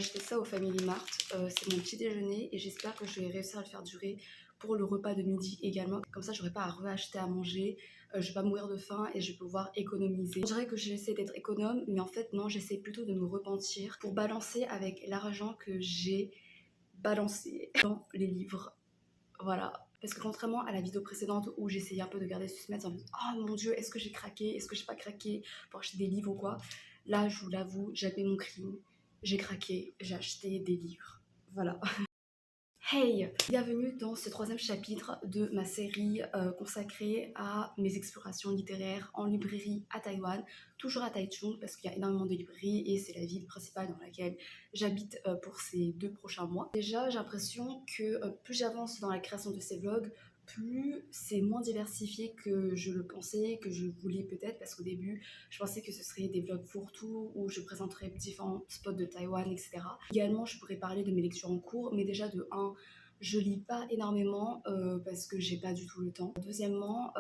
acheté ça au Family Mart, c'est mon petit déjeuner et j'espère que je vais réussir à le faire durer pour le repas de midi également. Comme ça, j'aurai pas à reacheter à manger, je vais pas mourir de faim et je vais pouvoir économiser. On dirait que j'essaie d'être économe, mais en fait non, j'essaie plutôt de me repentir pour balancer avec l'argent que j'ai balancé dans les livres. Voilà. Parce que contrairement à la vidéo précédente où j'essayais un peu de garder le suspense en me disant oh mon dieu, est-ce que j'ai craqué, est-ce que j'ai pas craqué pour acheter des livres ou quoi, là je vous l'avoue, j'avais mon crime, j'ai craqué, j'ai acheté des livres. Voilà. Hey, bienvenue dans ce troisième chapitre de ma série consacrée à mes explorations littéraires en librairie à Taïwan, toujours à Taichung parce qu'il y a énormément de librairies et c'est la ville principale dans laquelle j'habite pour ces 2 prochains mois. Déjà, j'ai l'impression que plus j'avance dans la création de ces vlogs, plus c'est moins diversifié que je le pensais, que je voulais peut-être, parce qu'au début, je pensais que ce serait des vlogs fourre-tout où je présenterais différents spots de Taïwan, etc. Également, je pourrais parler de mes lectures en cours, mais déjà de 1, je lis pas énormément parce que j'ai pas du tout le temps. Deuxièmement,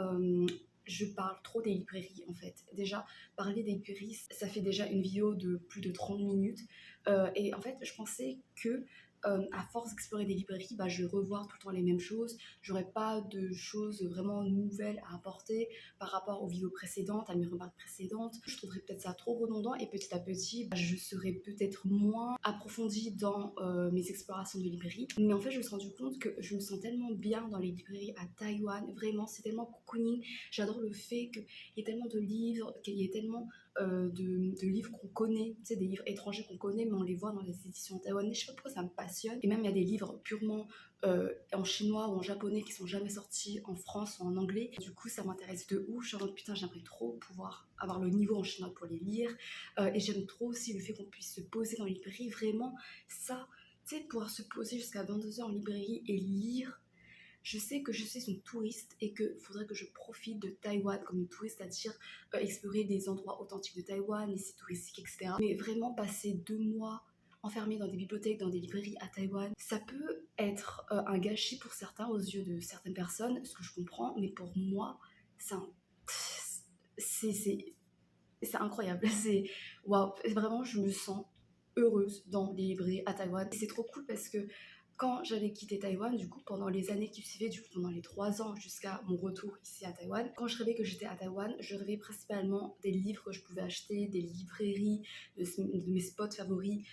je parle trop des librairies en fait. Déjà, parler des librairies, ça fait déjà une vidéo de plus de 30 minutes. Et en fait, je pensais que à force d'explorer des librairies, bah, je vais revoir tout le temps les mêmes choses. J'aurais pas de choses vraiment nouvelles à apporter par rapport aux vidéos précédentes, à mes remarques précédentes. Je trouverais peut-être ça trop redondant et petit à petit, bah, je serais peut-être moins approfondie dans mes explorations de librairies. Mais en fait, je me suis rendu compte que je me sens tellement bien dans les librairies à Taïwan. Vraiment, c'est tellement cocooning. J'adore le fait qu'il y ait tellement de livres, qu'il y ait tellement de livres qu'on connaît, tu sais, des livres étrangers qu'on connaît, mais on les voit dans les éditions taïwanaises. Je sais pas pourquoi ça me passionne. Et même il y a des livres purement en chinois ou en japonais qui sont jamais sortis en France ou en anglais. Du coup, ça m'intéresse de ouf. Je suis en mode putain, j'aimerais trop pouvoir avoir le niveau en chinois pour les lire. Et j'aime trop aussi le fait qu'on puisse se poser dans les librairies. Vraiment, ça, tu sais, pouvoir se poser jusqu'à 22h en librairie et lire. Je sais que je suis une touriste et qu'il faudrait que je profite de Taïwan comme une touriste, c'est-à-dire explorer des endroits authentiques de Taïwan, les sites touristiques, etc. Mais vraiment passer 2 mois enfermée dans des bibliothèques, dans des librairies à Taïwan, ça peut être un gâchis pour certains aux yeux de certaines personnes, ce que je comprends, mais pour moi, c'est un- c'est c'est- c'est incroyable. C'est waouh, vraiment, je me sens heureuse dans les librairies à Taïwan. Et c'est trop cool parce que quand j'avais quitté Taïwan, du coup, pendant les années qui suivaient, du coup, pendant les 3 ans jusqu'à mon retour ici à Taïwan, quand je rêvais que j'étais à Taïwan, je rêvais principalement des livres que je pouvais acheter, des librairies, de mes spots favoris,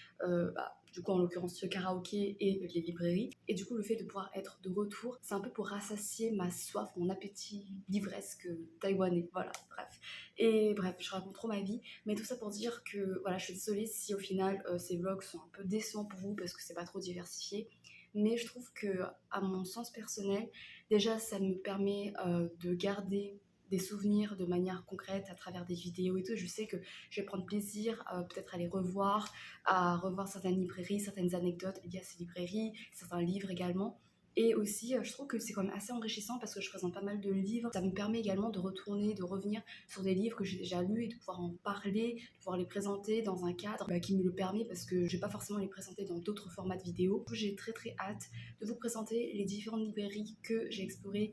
du coup, en l'occurrence, le karaoké et les librairies. Et du coup, le fait de pouvoir être de retour, c'est un peu pour rassasier ma soif, mon appétit livresque taïwanais. Voilà, bref. Et bref, je raconte trop ma vie, mais tout ça pour dire que voilà, je suis désolée si au final ces vlogs sont un peu décevants pour vous parce que c'est pas trop diversifié. Mais je trouve que, à mon sens personnel, déjà ça me permet de garder des souvenirs de manière concrète à travers des vidéos et tout. Je sais que je vais prendre plaisir peut-être à les revoir, à revoir certaines librairies, certaines anecdotes liées à ces librairies, certains livres également. Et aussi, je trouve que c'est quand même assez enrichissant parce que je présente pas mal de livres. Ça me permet également de retourner, de revenir sur des livres que j'ai déjà lus et de pouvoir en parler, de pouvoir les présenter dans un cadre qui me le permet parce que je vais pas forcément les présenter dans d'autres formats de vidéos. J'ai très très hâte de vous présenter les différentes librairies que j'ai explorées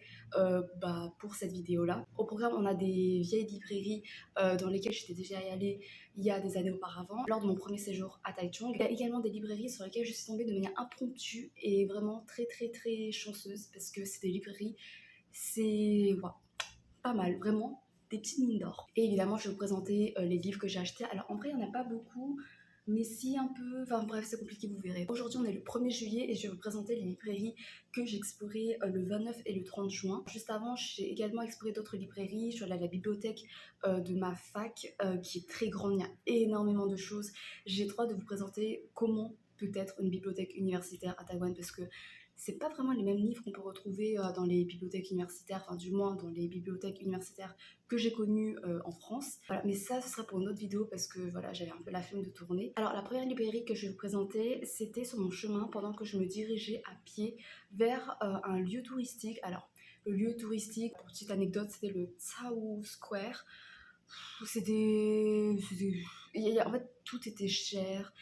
pour cette vidéo-là. Au programme, on a des vieilles librairies dans lesquelles j'étais déjà allée il y a des années auparavant, lors de mon premier séjour à Taichung. Il y a également des librairies sur lesquelles je suis tombée de manière impromptue et vraiment très très très chanceuse parce que c'est des librairies, c'est wow, pas mal, vraiment des petites mines d'or. Et évidemment, je vais vous présenter les livres que j'ai achetés. Alors en vrai, il n'y en a pas beaucoup, mais si un peu, enfin bref, c'est compliqué, vous verrez. Aujourd'hui, on est le 1er juillet et je vais vous présenter les librairies que j'ai explorées le 29 et le 30 juin. Juste avant, j'ai également exploré d'autres librairies. Je suis allée à la bibliothèque de ma fac qui est très grande, il y a énormément de choses. J'ai trop hâte de vous présenter comment peut être une bibliothèque universitaire à Taïwan parce que c'est pas vraiment les mêmes livres qu'on peut retrouver dans les bibliothèques universitaires, enfin du moins dans les bibliothèques universitaires que j'ai connues en France. Voilà, mais ça, ce sera pour une autre vidéo parce que voilà, j'avais un peu la flemme de tourner. Alors la première librairie que je vais vous présenter, c'était sur mon chemin pendant que je me dirigeais à pied vers un lieu touristique. Alors le lieu touristique, pour petite anecdote, c'était le Tsao Square. En fait, tout était cher.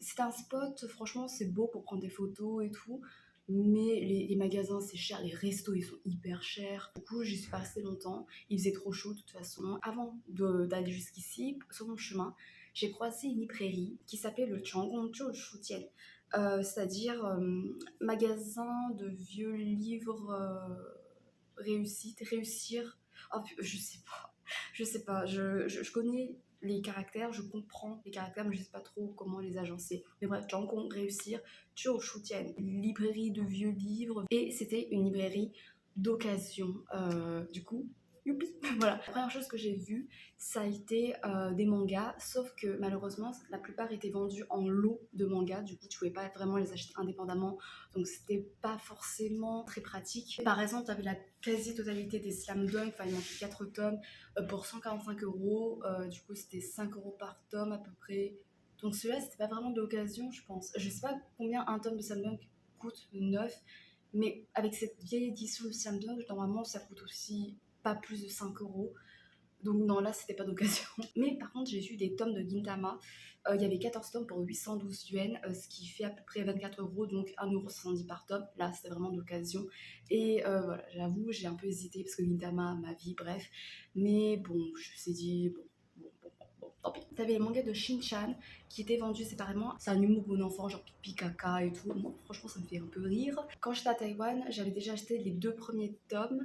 C'était un spot, franchement, c'est beau pour prendre des photos et tout. Mais les magasins, c'est cher. Les restos, ils sont hyper chers. Du coup, j'y suis pas restée longtemps. Il faisait trop chaud, de toute façon. Avant d'aller jusqu'ici, sur mon chemin, j'ai croisé une librairie qui s'appelait le Changongzhou Shutian, c'est-à-dire magasin de vieux livres réussir. Oh, je sais pas, je connais les caractères, je comprends les caractères, mais je sais pas trop comment les agencer. Mais bref, Jangong réussir, Chuo Shutian, librairie de vieux livres, et c'était une librairie d'occasion. Du coup, youpi. Voilà. La première chose que j'ai vue, ça a été des mangas, sauf que malheureusement, la plupart étaient vendus en lot de mangas, du coup, tu pouvais pas vraiment les acheter indépendamment, donc c'était pas forcément très pratique. Par exemple, tu avais la quasi-totalité des Slam Dunk, enfin il manquait 4 tomes pour 145 euros, du coup c'était 5 euros par tome à peu près. Donc celui-là c'était pas vraiment de l'occasion, je pense. Je sais pas combien un tome de Slam Dunk coûte neuf, mais avec cette vieille édition de Slam Dunk, normalement ça coûte aussi pas plus de 5 euros. Donc non, là, c'était pas d'occasion. Mais par contre, j'ai vu des tomes de Gintama. Il y avait 14 tomes pour 812 yens, ce qui fait à peu près 24 euros, donc 1,70 € par tome. Là, c'était vraiment d'occasion. Et voilà, j'avoue, j'ai un peu hésité parce que Gintama, ma vie, bref. Mais bon, je me suis dit, bon, tant pis. T'avais les mangas de Shin-chan qui étaient vendus séparément. C'est un humour bon enfant, genre pipi caca et tout. Moi, franchement, ça me fait un peu rire. Quand j'étais à Taïwan, j'avais déjà acheté les 2 premiers tomes.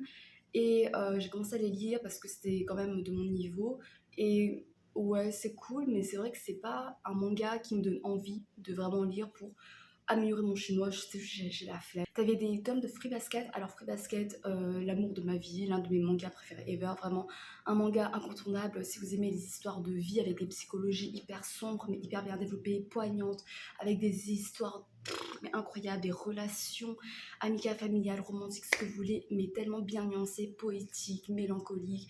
Et j'ai commencé à les lire parce que c'était quand même de mon niveau. Et ouais, c'est cool, mais c'est vrai que c'est pas un manga qui me donne envie de vraiment lire pour améliorer mon chinois. Je sais, j'ai la flemme. T'avais des tomes de Free Basket. Alors, Free Basket, l'amour de ma vie, l'un de mes mangas préférés ever. Vraiment, un manga incontournable si vous aimez les histoires de vie avec des psychologies hyper sombres, mais hyper bien développées, poignantes, avec des histoires mais incroyables, des relations amicales, familiales, romantiques, ce que vous voulez, mais tellement bien nuancées, poétiques, mélancoliques,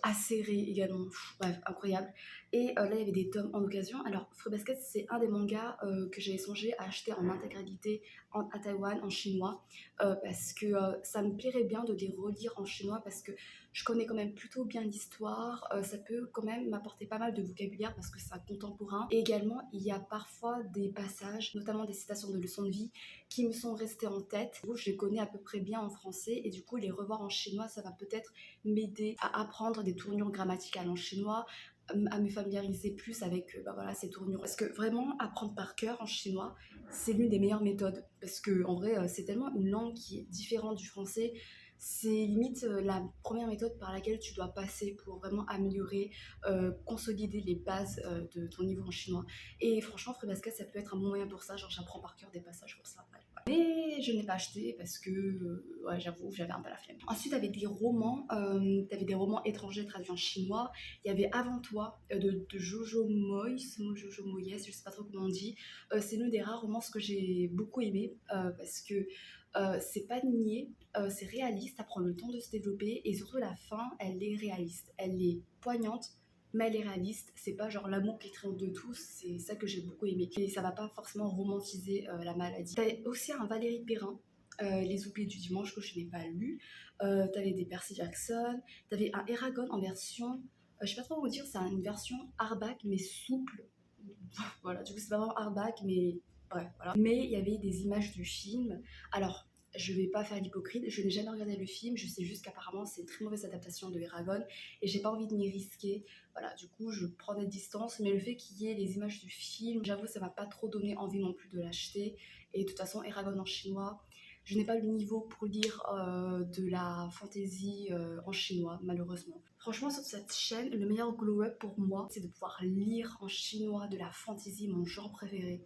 acérées également, bref, incroyable. Et là, il y avait des tomes en occasion. Alors, Fruit Basket, c'est un des mangas que j'avais songé à acheter en intégralité à Taïwan, en chinois, parce que ça me plairait bien de les relire en chinois, parce que je connais quand même plutôt bien l'histoire. Ça peut quand même m'apporter pas mal de vocabulaire, parce que c'est un contemporain. Et également, il y a parfois des passages, notamment des citations de leçons de vie, qui me sont restées en tête. Je les connais à peu près bien en français, et du coup, les revoir en chinois, ça va peut-être m'aider à apprendre des tournures grammaticales en chinois, à me familiariser plus avec bah voilà, ces tournures. Parce que vraiment, apprendre par cœur en chinois, c'est l'une des meilleures méthodes. Parce que en vrai, c'est tellement une langue qui est différente du français. C'est limite la première méthode par laquelle tu dois passer pour vraiment améliorer, consolider les bases de ton niveau en chinois. Et franchement, Free ça peut être un bon moyen pour ça. Genre, j'apprends par cœur des passages pour ça. Mais je n'ai pas acheté parce que, ouais, j'avoue, j'avais un peu la flemme. Ensuite, t'avais des romans étrangers traduits en chinois. Il y avait Avant toi de Jojo Moyes, Jojo Moyes, je sais pas trop comment on dit. C'est l'un des rares romans que j'ai beaucoup aimé parce que c'est pas niais, c'est réaliste, ça prend le temps de se développer et surtout la fin, elle est réaliste, elle est poignante mais elle est réaliste, c'est pas genre l'amour qui triomphe de tous, c'est ça que j'ai beaucoup aimé. Et ça va pas forcément romantiser la maladie. T'avais aussi un Valérie Perrin, Les Oubliés du Dimanche, que je n'ai pas lu. T'avais des Percy Jackson, t'avais un Eragon en version, je sais pas trop comment dire, c'est une version hardback mais souple. Voilà, du coup c'est pas vraiment hardback mais bref, voilà. Mais il y avait des images du film. Alors, je vais pas faire l'hypocrite, je n'ai jamais regardé le film, je sais juste qu'apparemment c'est une très mauvaise adaptation de Eragon et j'ai pas envie de m'y risquer. Voilà, du coup je prends des distances, mais le fait qu'il y ait les images du film, j'avoue ça m'a pas trop donné envie non plus de l'acheter. Et de toute façon, Eragon en chinois, je n'ai pas le niveau pour lire de la fantasy en chinois, malheureusement. Franchement, sur cette chaîne, le meilleur glow-up pour moi, c'est de pouvoir lire en chinois de la fantasy, mon genre préféré.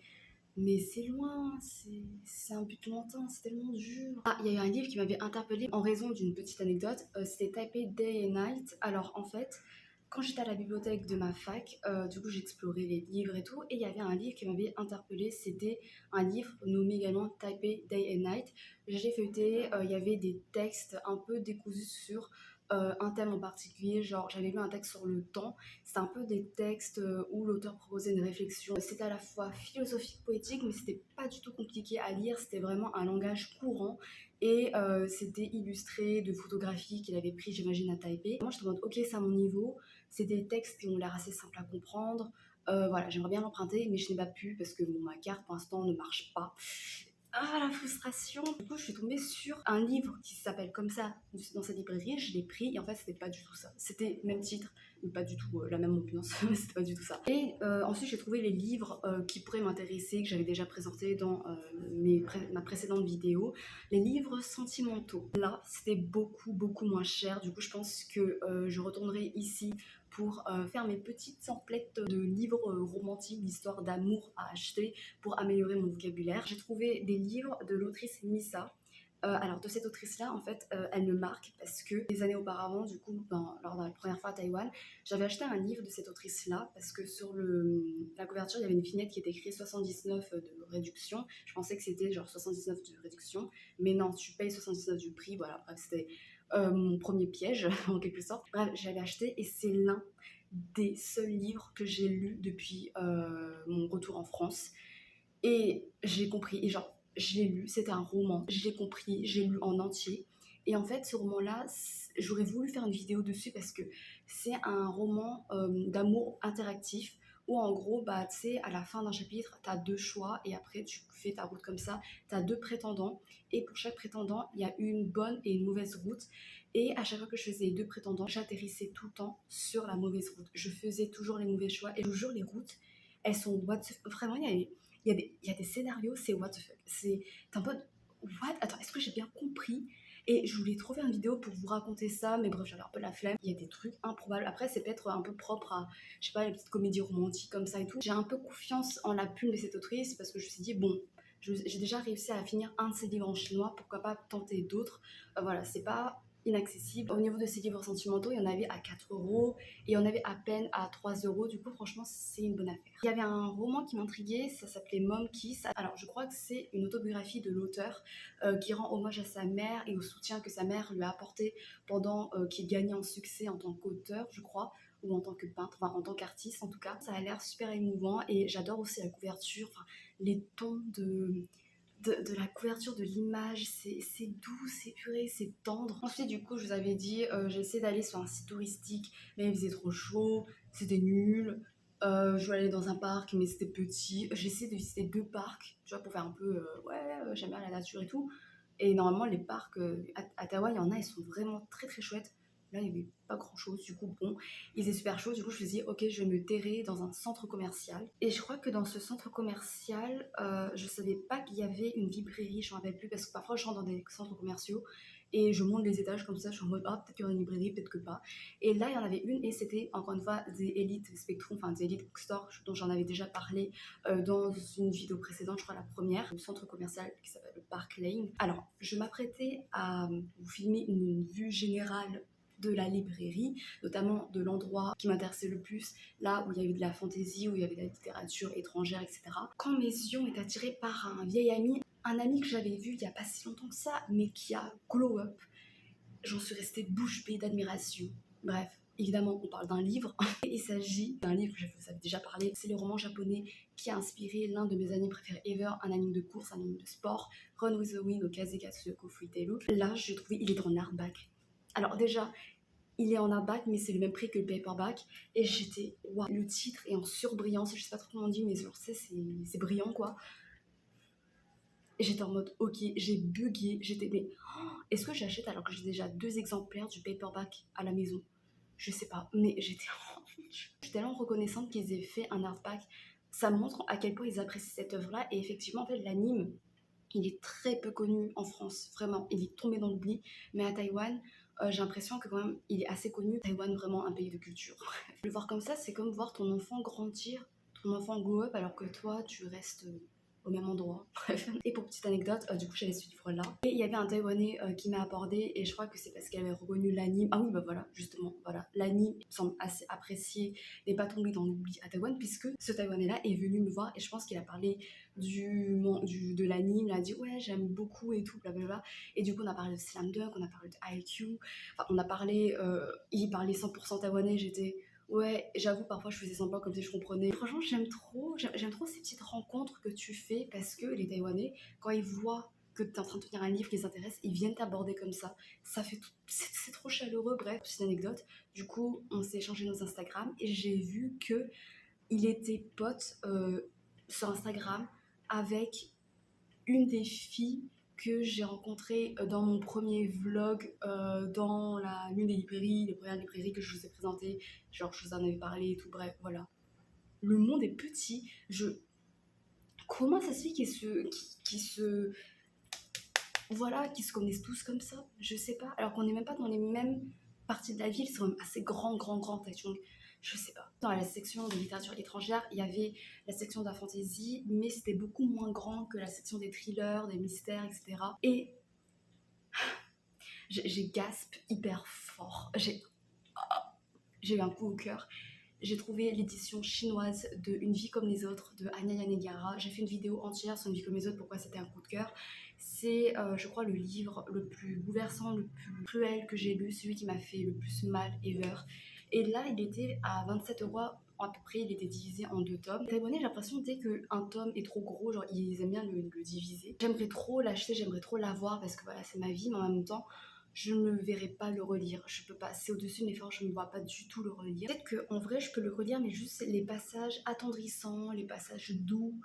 Mais c'est loin, c'est un but lointain, c'est tellement dur. Ah, il y a eu un livre qui m'avait interpellée en raison d'une petite anecdote. C'était Taipei Day and Night. Alors en fait, quand j'étais à la bibliothèque de ma fac, du coup j'explorais les livres et tout, et il y avait un livre qui m'avait interpellée. C'était un livre nommé également Taipei Day and Night. J'ai feuilleté, il y avait des textes un peu décousus sur un thème en particulier, genre j'avais lu un texte sur le temps. C'est un peu des textes où l'auteur proposait une réflexion. C'était à la fois philosophique, poétique, mais c'était pas du tout compliqué à lire. C'était vraiment un langage courant et c'était illustré de photographies qu'il avait pris, j'imagine, à Taipei. Moi, je te demande, ok, c'est à mon niveau. C'est des textes qui ont l'air assez simples à comprendre. Voilà, j'aimerais bien l'emprunter, mais je n'ai pas pu parce que bon, ma carte pour l'instant ne marche pas. Ah, la frustration! Du coup, je suis tombée sur un livre qui s'appelle comme ça dans cette librairie, je l'ai pris et en fait, c'était pas du tout ça. C'était le même titre, mais pas du tout la même ambiance, mais c'était pas du tout ça. Et ensuite, j'ai trouvé les livres qui pourraient m'intéresser, que j'avais déjà présenté dans ma précédente vidéo, les livres sentimentaux. Là, c'était beaucoup, beaucoup moins cher. Du coup, je pense que je retournerai ici pour faire mes petites templates de livres romantiques, d'histoires d'amour à acheter pour améliorer mon vocabulaire. J'ai trouvé des livres de l'autrice Missa. Alors de cette autrice-là, en fait, elle me marque parce que des années auparavant, du coup, lors de la première fois à Taïwan, j'avais acheté un livre de cette autrice-là parce que sur la couverture, il y avait une vignette qui était écrite 79 de réduction. Je pensais que c'était genre 79 de réduction, mais non, tu payes 79 du prix. Voilà, bref, c'était mon premier piège en quelque sorte. Bref, j'avais acheté et c'est l'un des seuls livres que j'ai lu depuis mon retour en France. Et j'ai compris, et genre, je l'ai lu, c'était un roman, je l'ai compris, j'ai lu en entier. Et en fait, ce roman-là, j'aurais voulu faire une vidéo dessus parce que c'est un roman d'amour interactif où en gros, bah, tu sais, à la fin d'un chapitre, tu as deux choix et après tu fais ta route comme ça. Tu as deux prétendants et pour chaque prétendant, il y a une bonne et une mauvaise route. Et à chaque fois que je faisais les deux prétendants, j'atterrissais tout le temps sur la mauvaise route. Je faisais toujours les mauvais choix et toujours les routes, elles sont vraiment, il y a des scénarios, c'est what the fuck. C'est un peu what? Attends, est-ce que j'ai bien compris? Et je voulais trop faire une vidéo pour vous raconter ça, mais bref, j'avais un peu la flemme. Il y a des trucs improbables. Après, c'est peut-être un peu propre à, je sais pas, les petites comédies romantiques comme ça et tout. J'ai un peu confiance en la plume de cette autrice parce que je me suis dit, bon, j'ai déjà réussi à finir un de ses livres en chinois, pourquoi pas tenter d'autres. Voilà, c'est pas inaccessible. Au niveau de ces livres sentimentaux, il y en avait à 4 € et il y en avait à peine à 3 €. Du coup, franchement, c'est une bonne affaire. Il y avait un roman qui m'intriguait, ça s'appelait Mom Kiss. Alors, je crois que c'est une autobiographie de l'auteur qui rend hommage à sa mère et au soutien que sa mère lui a apporté pendant qu'il gagnait en succès en tant qu'auteur, je crois, ou en tant que peintre, enfin en tant qu'artiste en tout cas. Ça a l'air super émouvant et j'adore aussi la couverture, enfin, les tons de la couverture de l'image, c'est doux, c'est puré, c'est tendre. Ensuite, du coup, je vous avais dit, j'ai essayé d'aller sur un site touristique, mais il faisait trop chaud, c'était nul. Je voulais aller dans un parc, mais c'était petit. J'ai essayé de visiter 2 parcs, tu vois, pour faire un peu, j'aime bien la nature et tout. Et normalement, les parcs à Taïwan, il y en a, ils sont vraiment très très chouettes. Là, il n'y avait pas grand chose, du coup, bon, il faisait super chaud. Du coup, je me suis dit, ok, je vais me terrer dans un centre commercial. Et je crois que dans ce centre commercial, je savais pas qu'il y avait une librairie, je m'en rappelle plus, parce que parfois je rentre dans des centres commerciaux et je monte les étages comme ça, je suis en mode, ah, peut-être qu'il y aura une librairie, peut-être que pas. Et là, il y en avait une et c'était encore une fois des Elite Spectrum, enfin des Elite Bookstore, dont j'en avais déjà parlé dans une vidéo précédente, je crois la première, le centre commercial qui s'appelle le Park Lane. Alors, je m'apprêtais à vous filmer une vue générale de la librairie, notamment de l'endroit qui m'intéressait le plus, là où il y avait de la fantaisie, où il y avait de la littérature étrangère, etc. Quand mes yeux ont été attirés par un vieil ami, un ami que j'avais vu il n'y a pas si longtemps que ça, mais qui a glow up, j'en suis restée bouche bée d'admiration. Bref, évidemment, on parle d'un livre. Il s'agit d'un livre que je vous avais déjà parlé. C'est le roman japonais qui a inspiré l'un de mes animes préférés ever, un anime de course, un anime de sport, Run with the Wind au Kazekatsu Fuiteiru. Là, j'ai trouvé, il est en hardback. Alors déjà, il est en hardback, mais c'est le même prix que le paperback. Et j'étais, waouh, le titre est en surbrillance, je sais pas trop comment on dit, mais genre, c'est brillant quoi. Et j'étais en mode, ok, j'ai bugué, j'étais, mais est-ce que j'achète alors que j'ai déjà 2 exemplaires du paperback à la maison? Je sais pas, mais j'étais je suis tellement reconnaissante qu'ils aient fait un hardback. Ça montre à quel point ils apprécient cette œuvre-là. Et effectivement, en fait, l'anime, il est très peu connu en France, vraiment. Il est tombé dans l'oubli. Mais à Taïwan, j'ai l'impression que quand même, il est assez connu. Taïwan, vraiment un pays de culture. Le voir comme ça, c'est comme voir ton enfant grandir, ton enfant grow up, alors que toi, tu restes au même endroit. Bref. Et pour petite anecdote, du coup, j'avais ce livre-là. Et il y avait un Taïwanais qui m'a abordé, et je crois que c'est parce qu'elle avait reconnu l'anime. Ah oui, bah voilà, justement, voilà. L'anime semble assez apprécié, n'est pas tombé dans l'oubli à Taïwan, puisque ce Taïwanais-là est venu me voir, et je pense qu'il a parlé de l'anime, il a dit ouais, j'aime beaucoup et tout, blablabla. Et du coup, on a parlé de Slam Dunk, on a parlé de IQ, enfin, on a parlé, il parlait 100% taïwanais, j'étais. Ouais, j'avoue, parfois je faisais semblant comme si je comprenais. Franchement, j'aime trop ces petites rencontres que tu fais parce que les Taïwanais, quand ils voient que tu es en train de tenir un livre qui les intéresse, ils viennent t'aborder comme ça. Ça fait c'est trop chaleureux. Bref, petite anecdote. Du coup, on s'est échangé nos Instagram et j'ai vu que il était pote sur Instagram avec une des filles que j'ai rencontrées dans mon premier vlog, dans l'une des librairies, les premières librairies que je vous ai présentées, genre je vous en avais parlé et tout, bref, voilà. Le monde est petit, comment ça se fait qu'ils se connaissent tous comme ça? Je sais pas, alors qu'on n'est même pas dans les mêmes parties de la ville, c'est quand même assez grand, donc je sais pas. Dans la section de littérature étrangère, il y avait la section de la fantasy, mais c'était beaucoup moins grand que la section des thrillers, des mystères, etc. Et j'ai gasp hyper fort. J'ai eu un coup au cœur. J'ai trouvé l'édition chinoise de Une vie comme les autres de Anya Yanegara. J'ai fait une vidéo entière sur Une vie comme les autres, pourquoi c'était un coup de cœur. C'est, je crois, le livre le plus bouleversant, le plus cruel que j'ai lu, celui qui m'a fait le plus mal ever. Et là, il était à 27 € à peu près, il était divisé en 2 tomes. Les Taïwanais, j'ai l'impression dès qu'un tome est trop gros, genre ils aiment bien le diviser. J'aimerais trop l'acheter, j'aimerais trop l'avoir parce que voilà, c'est ma vie, mais en même temps, je ne verrai pas le relire. Je peux pas, c'est au-dessus de mes forces, je ne vois pas du tout le relire. Peut-être qu'en vrai, je peux le relire, mais juste les passages attendrissants, les passages doux.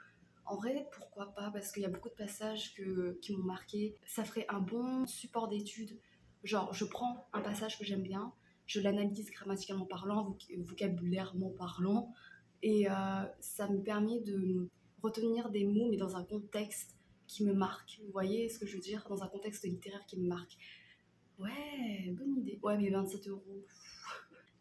En vrai, pourquoi pas? Parce qu'il y a beaucoup de passages qui m'ont marqué. Ça ferait un bon support d'étude. Genre, je prends un passage que j'aime bien, je l'analyse grammaticalement parlant, vocabulairement parlant, et ça me permet de retenir des mots, mais dans un contexte qui me marque. Vous voyez ce que je veux dire? Dans un contexte littéraire qui me marque. Ouais, bonne idée. Ouais, mais 27 €.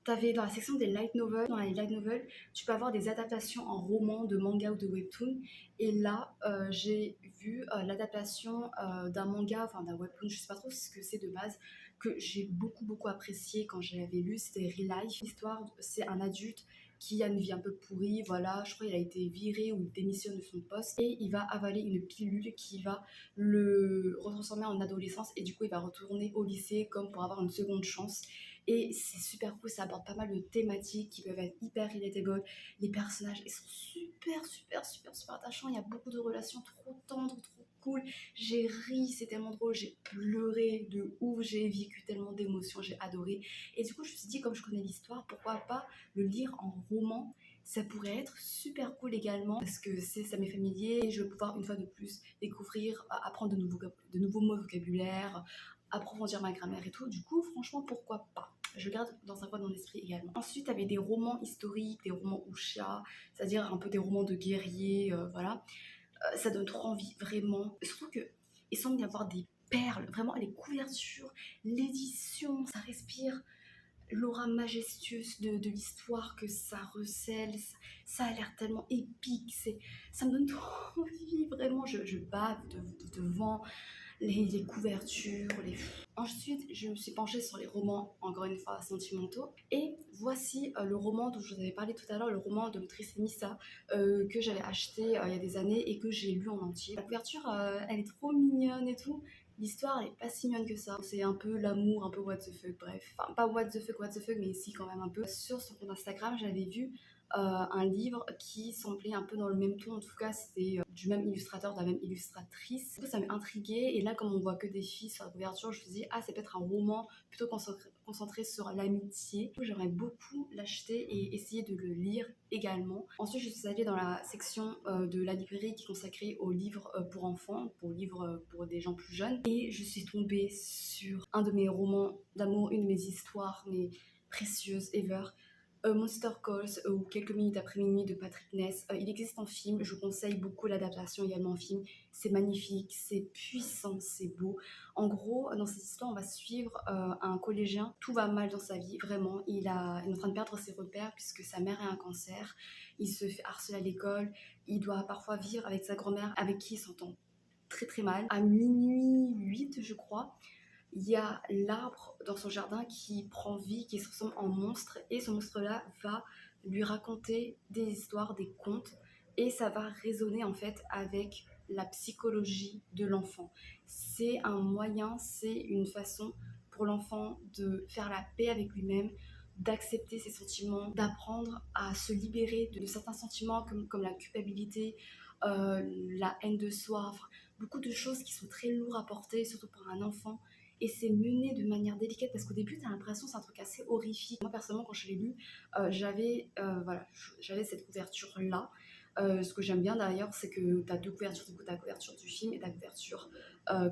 T'avais dans la section des light novels, dans les light novels, tu peux avoir des adaptations en roman, de manga ou de webtoon. Et là, j'ai vu l'adaptation d'un manga, enfin d'un webtoon, je sais pas trop ce que c'est de base, que j'ai beaucoup apprécié quand je l'avais lu. C'était Real Life. L'histoire, c'est un adulte qui a une vie un peu pourrie, voilà, je crois qu'il a été viré ou il démissionne de son poste et il va avaler une pilule qui va le retransformer en adolescence et du coup il va retourner au lycée comme pour avoir une seconde chance. Et c'est super cool, ça aborde pas mal de thématiques qui peuvent être hyper relatable. Les personnages, ils sont super attachants. Il y a beaucoup de relations trop tendres, trop cool. J'ai ri, c'est tellement drôle. J'ai pleuré de ouf, j'ai vécu tellement d'émotions, j'ai adoré. Et du coup, je me suis dit, comme je connais l'histoire, pourquoi pas le lire en roman? Ça pourrait être super cool également parce que ça m'est familier et je vais pouvoir une fois de plus découvrir, apprendre de nouveaux mots de vocabulaire, approfondir ma grammaire et tout. Du coup, franchement, pourquoi pas? Je garde dans un coin de mon esprit également. Ensuite, il y avait des romans historiques, des romans wuxia, c'est-à-dire un peu des romans de guerriers, voilà. Ça donne trop envie, vraiment. Surtout qu'il semble y avoir des perles, vraiment, les couvertures, l'édition, ça respire l'aura majestueuse de l'histoire que ça recèle, ça a l'air tellement épique, ça me donne trop envie, vraiment, je bave devant les couvertures, Ensuite, je me suis penchée sur les romans, encore une fois, sentimentaux. Et voici le roman dont je vous avais parlé tout à l'heure, le roman de l'autrice Missa, que j'avais acheté il y a des années et que j'ai lu en entier. La couverture, elle est trop mignonne et tout. L'histoire, elle est pas si mignonne que ça. C'est un peu l'amour, un peu what the fuck, bref. Enfin, pas what the fuck, mais si quand même un peu. Sur son compte Instagram, j'avais vu un livre qui semblait un peu dans le même ton. En tout cas, c'était du même illustrateur, de la même illustratrice. Du coup, ça m'a intriguée. Et là, comme on voit que des filles sur la couverture, je me suis dit, ah, c'est peut-être un roman plutôt concentré sur l'amitié. J'aimerais beaucoup l'acheter et essayer de le lire également. Ensuite, je suis allée dans la section de la librairie qui est consacrée aux livres pour enfants, aux livres pour des gens plus jeunes. Et je suis tombée sur un de mes romans d'amour, une de mes histoires, mais précieuses ever. Monster Calls ou Quelques minutes après minuit de Patrick Ness. Il existe en film, je vous conseille beaucoup l'adaptation également en film. C'est magnifique, c'est puissant, c'est beau. En gros, dans cette histoire, on va suivre un collégien. Tout va mal dans sa vie, vraiment. Il est en train de perdre ses repères puisque sa mère a un cancer. Il se fait harceler à l'école. Il doit parfois vivre avec sa grand-mère avec qui il s'entend très mal. À minuit 8, je crois, il y a l'arbre dans son jardin qui prend vie, qui se transforme en monstre, et ce monstre-là va lui raconter des histoires, des contes, et ça va résonner en fait avec la psychologie de l'enfant. C'est un moyen, c'est une façon pour l'enfant de faire la paix avec lui-même, d'accepter ses sentiments, d'apprendre à se libérer de certains sentiments comme la culpabilité, la haine de soi, enfin, beaucoup de choses qui sont très lourdes à porter, surtout pour un enfant. Et c'est mené de manière délicate parce qu'au début, tu as l'impression que c'est un truc assez horrifique. Moi, personnellement, quand je l'ai lu, j'avais cette couverture-là. Ce que j'aime bien d'ailleurs, c'est que tu as deux couvertures, du coup, ta couverture du film et ta couverture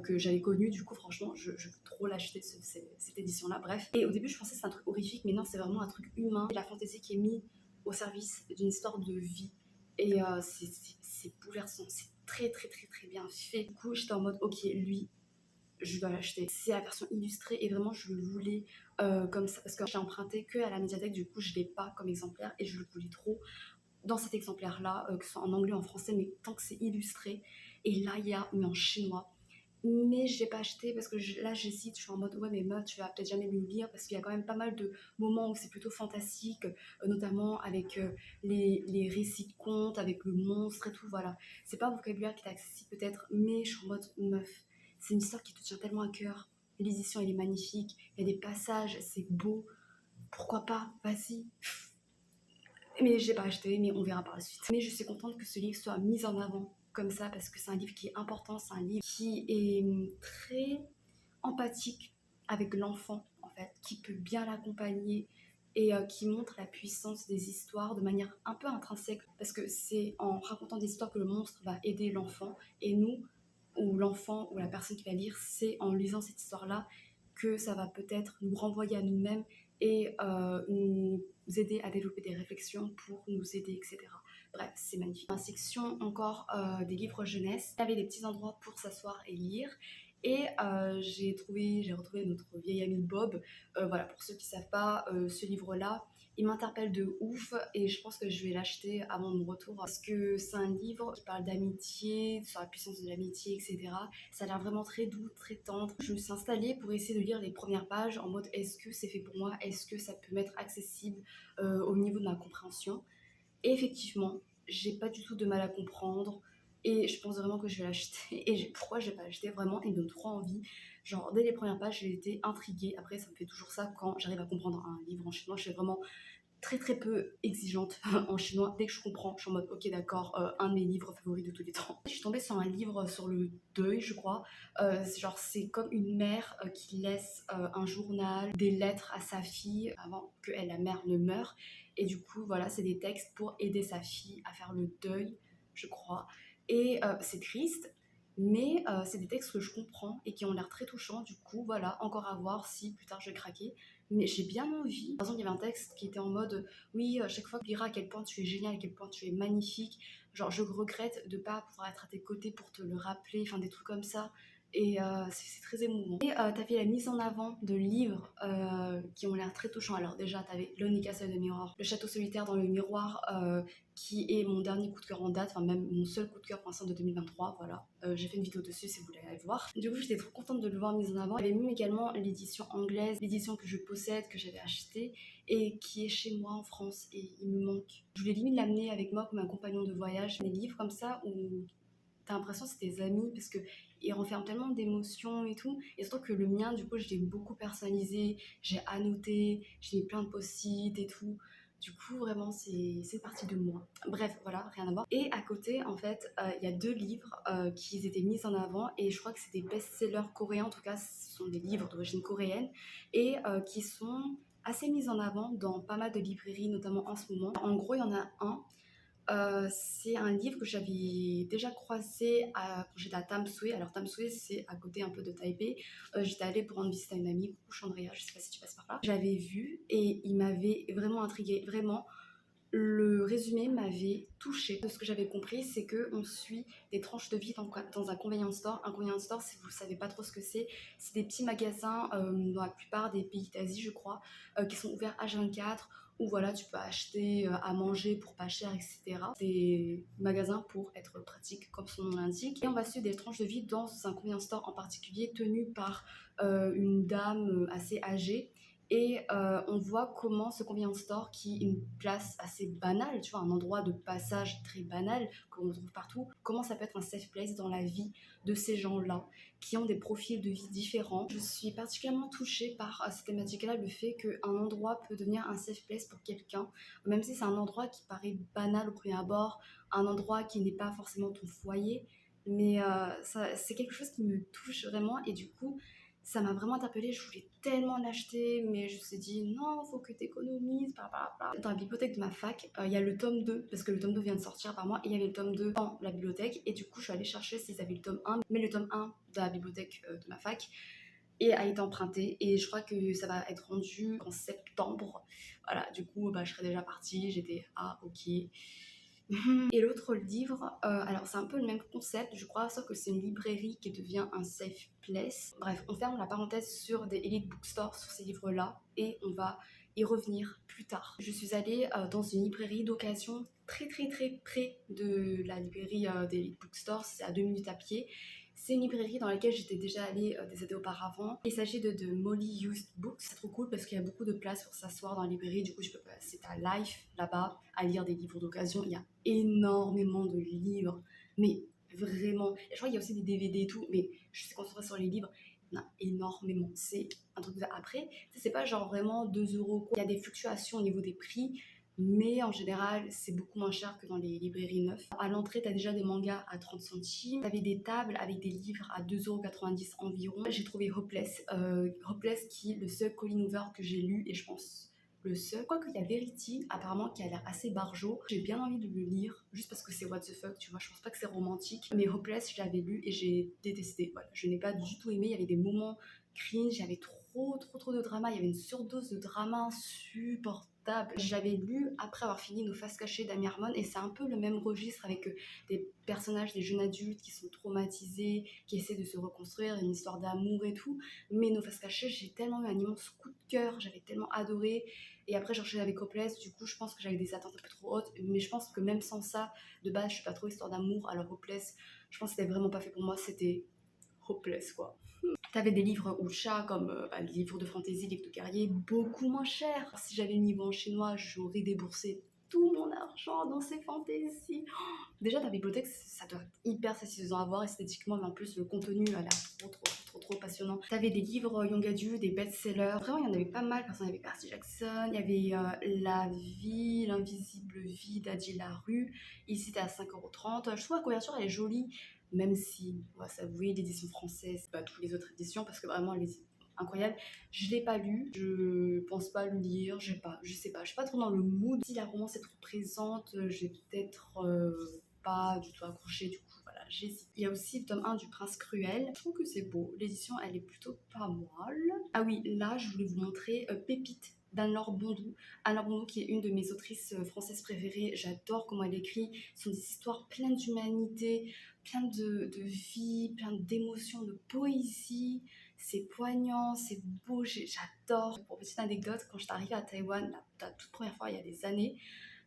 que j'avais connue. Du coup, franchement, je veux trop l'acheter, cette édition-là. Bref. Et au début, je pensais que c'était un truc horrifique, mais non, c'est vraiment un truc humain. Et la fantaisie qui est mise au service d'une histoire de vie. Et c'est bouleversant, c'est très très très très bien fait. Du coup, j'étais en mode, ok, lui, je dois l'acheter. C'est la version illustrée et vraiment je le voulais comme ça parce que j'ai emprunté que à la médiathèque, du coup je l'ai pas comme exemplaire et je le voulais trop dans cet exemplaire là, que ce soit en anglais ou en français, mais tant que c'est illustré. Et là il y a, mais en chinois. Mais je l'ai pas acheté parce que là j'hésite, je suis en mode ouais mais meuf tu vas peut-être jamais le lire parce qu'il y a quand même pas mal de moments où c'est plutôt fantastique, notamment avec les récits de contes, avec le monstre et tout, voilà. C'est pas un vocabulaire qui est accessible peut-être, mais je suis en mode meuf, c'est une histoire qui te tient tellement à cœur, l'édition elle est magnifique, il y a des passages, c'est beau, pourquoi pas, vas-y. Mais j'ai pas acheté, mais on verra par la suite. Mais je suis contente que ce livre soit mis en avant comme ça parce que c'est un livre qui est important, c'est un livre qui est très empathique avec l'enfant en fait, qui peut bien l'accompagner et qui montre la puissance des histoires de manière un peu intrinsèque parce que c'est en racontant des histoires que le monstre va aider l'enfant et nous, ou l'enfant ou la personne qui va lire, c'est en lisant cette histoire-là que ça va peut-être nous renvoyer à nous-mêmes et nous aider à développer des réflexions pour nous aider, etc. Bref, c'est magnifique. Dans la section encore des livres jeunesse, il y avait des petits endroits pour s'asseoir et lire. Et j'ai retrouvé notre vieil ami Bob. Voilà, pour ceux qui ne savent pas, ce livre-là, il m'interpelle de ouf et je pense que je vais l'acheter avant mon retour parce que c'est un livre qui parle d'amitié, sur la puissance de l'amitié, etc. Ça a l'air vraiment très doux, très tendre. Je me suis installée pour essayer de lire les premières pages en mode est-ce que c'est fait pour moi? Est-ce que ça peut m'être accessible au niveau de ma compréhension? Et effectivement, j'ai pas du tout de mal à comprendre et je pense vraiment que je vais l'acheter. Et pourquoi je vais pas l'acheter? Vraiment, il me donne trop envie. Genre, dès les premières pages, j'ai été intriguée. Après, ça me fait toujours ça quand j'arrive à comprendre un livre en chinois. Je suis vraiment très très peu exigeante en chinois. Dès que je comprends, je suis en mode ok d'accord, un de mes livres favoris de tous les temps. Je suis tombée sur un livre sur le deuil, je crois. Genre c'est comme une mère qui laisse un journal, des lettres à sa fille avant que elle, la mère, ne meure. Et du coup voilà, c'est des textes pour aider sa fille à faire le deuil, je crois. Et c'est triste. Mais c'est des textes que je comprends et qui ont l'air très touchants. Du coup, voilà, encore à voir si plus tard je vais craquer. Mais j'ai bien envie. Par exemple, il y avait un texte qui était en mode oui, chaque fois que tu diras à quel point tu es génial, à quel point tu es magnifique, genre je regrette de pas pouvoir être à tes côtés pour te le rappeler, enfin des trucs comme ça. Et c'est très émouvant. Et t'avais la mise en avant de livres qui ont l'air très touchants. Alors déjà, t'avais Lonely Castle de Mirror, Le Château solitaire dans le miroir, qui est mon dernier coup de cœur en date, enfin même mon seul coup de cœur pour l'instant de 2023, voilà. J'ai fait une vidéo dessus si vous voulez aller le voir. Du coup, j'étais trop contente de le voir mis en avant. Il y avait même également l'édition anglaise, l'édition que je possède, que j'avais achetée et qui est chez moi en France et il me manque. Je voulais limite l'amener avec moi comme un compagnon de voyage. Des livres comme ça où t'as l'impression que c'est tes amis parce que ils renferment tellement d'émotions et tout. Et surtout que le mien, du coup, je l'ai beaucoup personnalisé, j'ai annoté, j'ai mis plein de post-it et tout. Du coup, vraiment, c'est partie de moi. Bref, voilà, rien à voir. Et à côté, en fait, il y a deux livres qui étaient mis en avant et je crois que c'est des best-sellers coréens. En tout cas, ce sont des livres d'origine coréenne et qui sont assez mis en avant dans pas mal de librairies, notamment en ce moment. En gros, il y en a un. C'est un livre que j'avais déjà croisé quand j'étais à Tamsui. Alors Tamsui, c'est à côté un peu de Taipei. J'étais allée pour rendre visite à une amie, coucou Chandria, je sais pas si tu passes par là. J'avais vu et il m'avait vraiment intriguée. Vraiment, le résumé m'avait touchée. De ce que j'avais compris, c'est qu'on suit des tranches de vie dans un convenience store. Un convenience store, si vous ne savez pas trop ce que c'est des petits magasins dans la plupart des pays d'Asie, je crois, qui sont ouverts H24 où voilà, tu peux acheter à manger pour pas cher, etc. Des magasins pour être pratique, comme son nom l'indique. Et on va suivre des tranches de vie dans un convenience store en particulier, tenu par une dame assez âgée et on voit comment ce convenience store, qui est une place assez banale, tu vois, un endroit de passage très banal qu'on trouve partout, comment ça peut être un safe place dans la vie de ces gens-là, qui ont des profils de vie différents. Je suis particulièrement touchée par cette thématique-là, le fait qu'un endroit peut devenir un safe place pour quelqu'un, même si c'est un endroit qui paraît banal au premier abord, un endroit qui n'est pas forcément ton foyer, mais c'est quelque chose qui me touche vraiment et du coup, Ça m'a vraiment interpellée, je voulais tellement l'acheter, mais je me suis dit non, faut que tu économises, bla bla bla. Dans la bibliothèque de ma fac, il y a le tome 2, parce que le tome 2 vient de sortir par mois, et il y avait le tome 2 dans la bibliothèque, et du coup je suis allée chercher s'ils avaient le tome 1, mais le tome 1 de la bibliothèque de ma fac, et a été emprunté, et je crois que ça va être rendu en septembre. Voilà, du coup je serais déjà partie, j'étais ah ok. Et l'autre livre, alors c'est un peu le même concept, je crois, sauf que c'est une librairie qui devient un safe place. Bref, on ferme la parenthèse sur des elite bookstores, sur ces livres-là, et on va y revenir plus tard. Je suis allée dans une librairie d'occasion très très très près de la librairie des elite bookstores, c'est à 2 minutes à pied. C'est une librairie dans laquelle j'étais déjà allée des années auparavant. Il s'agit de Molly Used Books. C'est trop cool parce qu'il y a beaucoup de place pour s'asseoir dans la librairie. Du coup, je peux passer ta life là-bas à lire des livres d'occasion. Il y a énormément de livres, mais vraiment. Et je crois qu'il y a aussi des DVD et tout, mais je sais qu'on se sur les livres. Il y en a énormément. C'est un truc de... Après, c'est pas genre vraiment 2 euros. Il y a des fluctuations au niveau des prix. Mais en général, c'est beaucoup moins cher que dans les librairies neuves. À l'entrée, t'as déjà des mangas à 30 centimes. T'avais des tables avec des livres à 2,90 € environ. J'ai trouvé Hopeless. Hopeless qui est le seul Colleen Hoover que j'ai lu et je pense le seul. Quoique il y a Verity, apparemment, qui a l'air assez barjot. J'ai bien envie de le lire, juste parce que c'est what the fuck, tu vois. Je pense pas que c'est romantique. Mais Hopeless, je l'avais lu et j'ai détesté. Voilà, je n'ai pas du tout aimé. Il y avait des moments cringe, il y avait trop de drama. Il y avait une surdose de drama insupportable. Je l'avais lu après avoir fini Nos Faces Cachées d'Amy Harmon et c'est un peu le même registre avec des personnages, des jeunes adultes qui sont traumatisés, qui essaient de se reconstruire, une histoire d'amour et tout. Mais Nos Faces Cachées, j'ai tellement eu un immense coup de cœur, j'avais tellement adoré. Et après, j'ai enchaîné avec Hopeless, du coup, je pense que j'avais des attentes un peu trop hautes. Mais je pense que même sans ça, de base, je suis pas trop histoire d'amour. Alors Hopeless, je pense que c'était vraiment pas fait pour moi, c'était Hopeless quoi. T'avais des livres ou chats comme les livres de fantasy, livres de guerrier, beaucoup moins chers. Si j'avais le niveau en chinois, j'aurais déboursé tout mon argent dans ces fantaisies. Déjà, ta bibliothèque, ça doit être hyper satisfaisant à voir esthétiquement, mais en plus, le contenu a l'air trop passionnant. T'avais des livres young adult, des best-sellers. Vraiment, il y en avait pas mal. Parce qu'il y avait Percy Jackson, il y avait La vie, l'invisible vie d'Adji Larue. Ici, c'était à 5,30 €. Je trouve la couverture, elle est jolie, même si, on va s'avouer, l'édition française, c'est pas toutes les autres éditions, parce que vraiment, elle est incroyable. Je l'ai pas lu, je pense pas le lire, je sais pas, je suis pas trop dans le mood. Si la romance est trop présente, j'ai peut-être pas du tout accroché, du coup voilà, j'hésite. Il y a aussi le tome 1 du Prince Cruel, je trouve que c'est beau, l'édition elle est plutôt pas mal. Ah oui, là je voulais vous montrer Pépite d'Anne-Laure Bondou. Anne-Laure Bondou qui est une de mes autrices françaises préférées, j'adore comment elle écrit, ce sont des histoires pleines d'humanité, plein de vie, plein d'émotions, de poésie. C'est poignant, c'est beau, j'adore. Pour petite anecdote, quand je suis arrivée à Taïwan, la toute première fois il y a des années,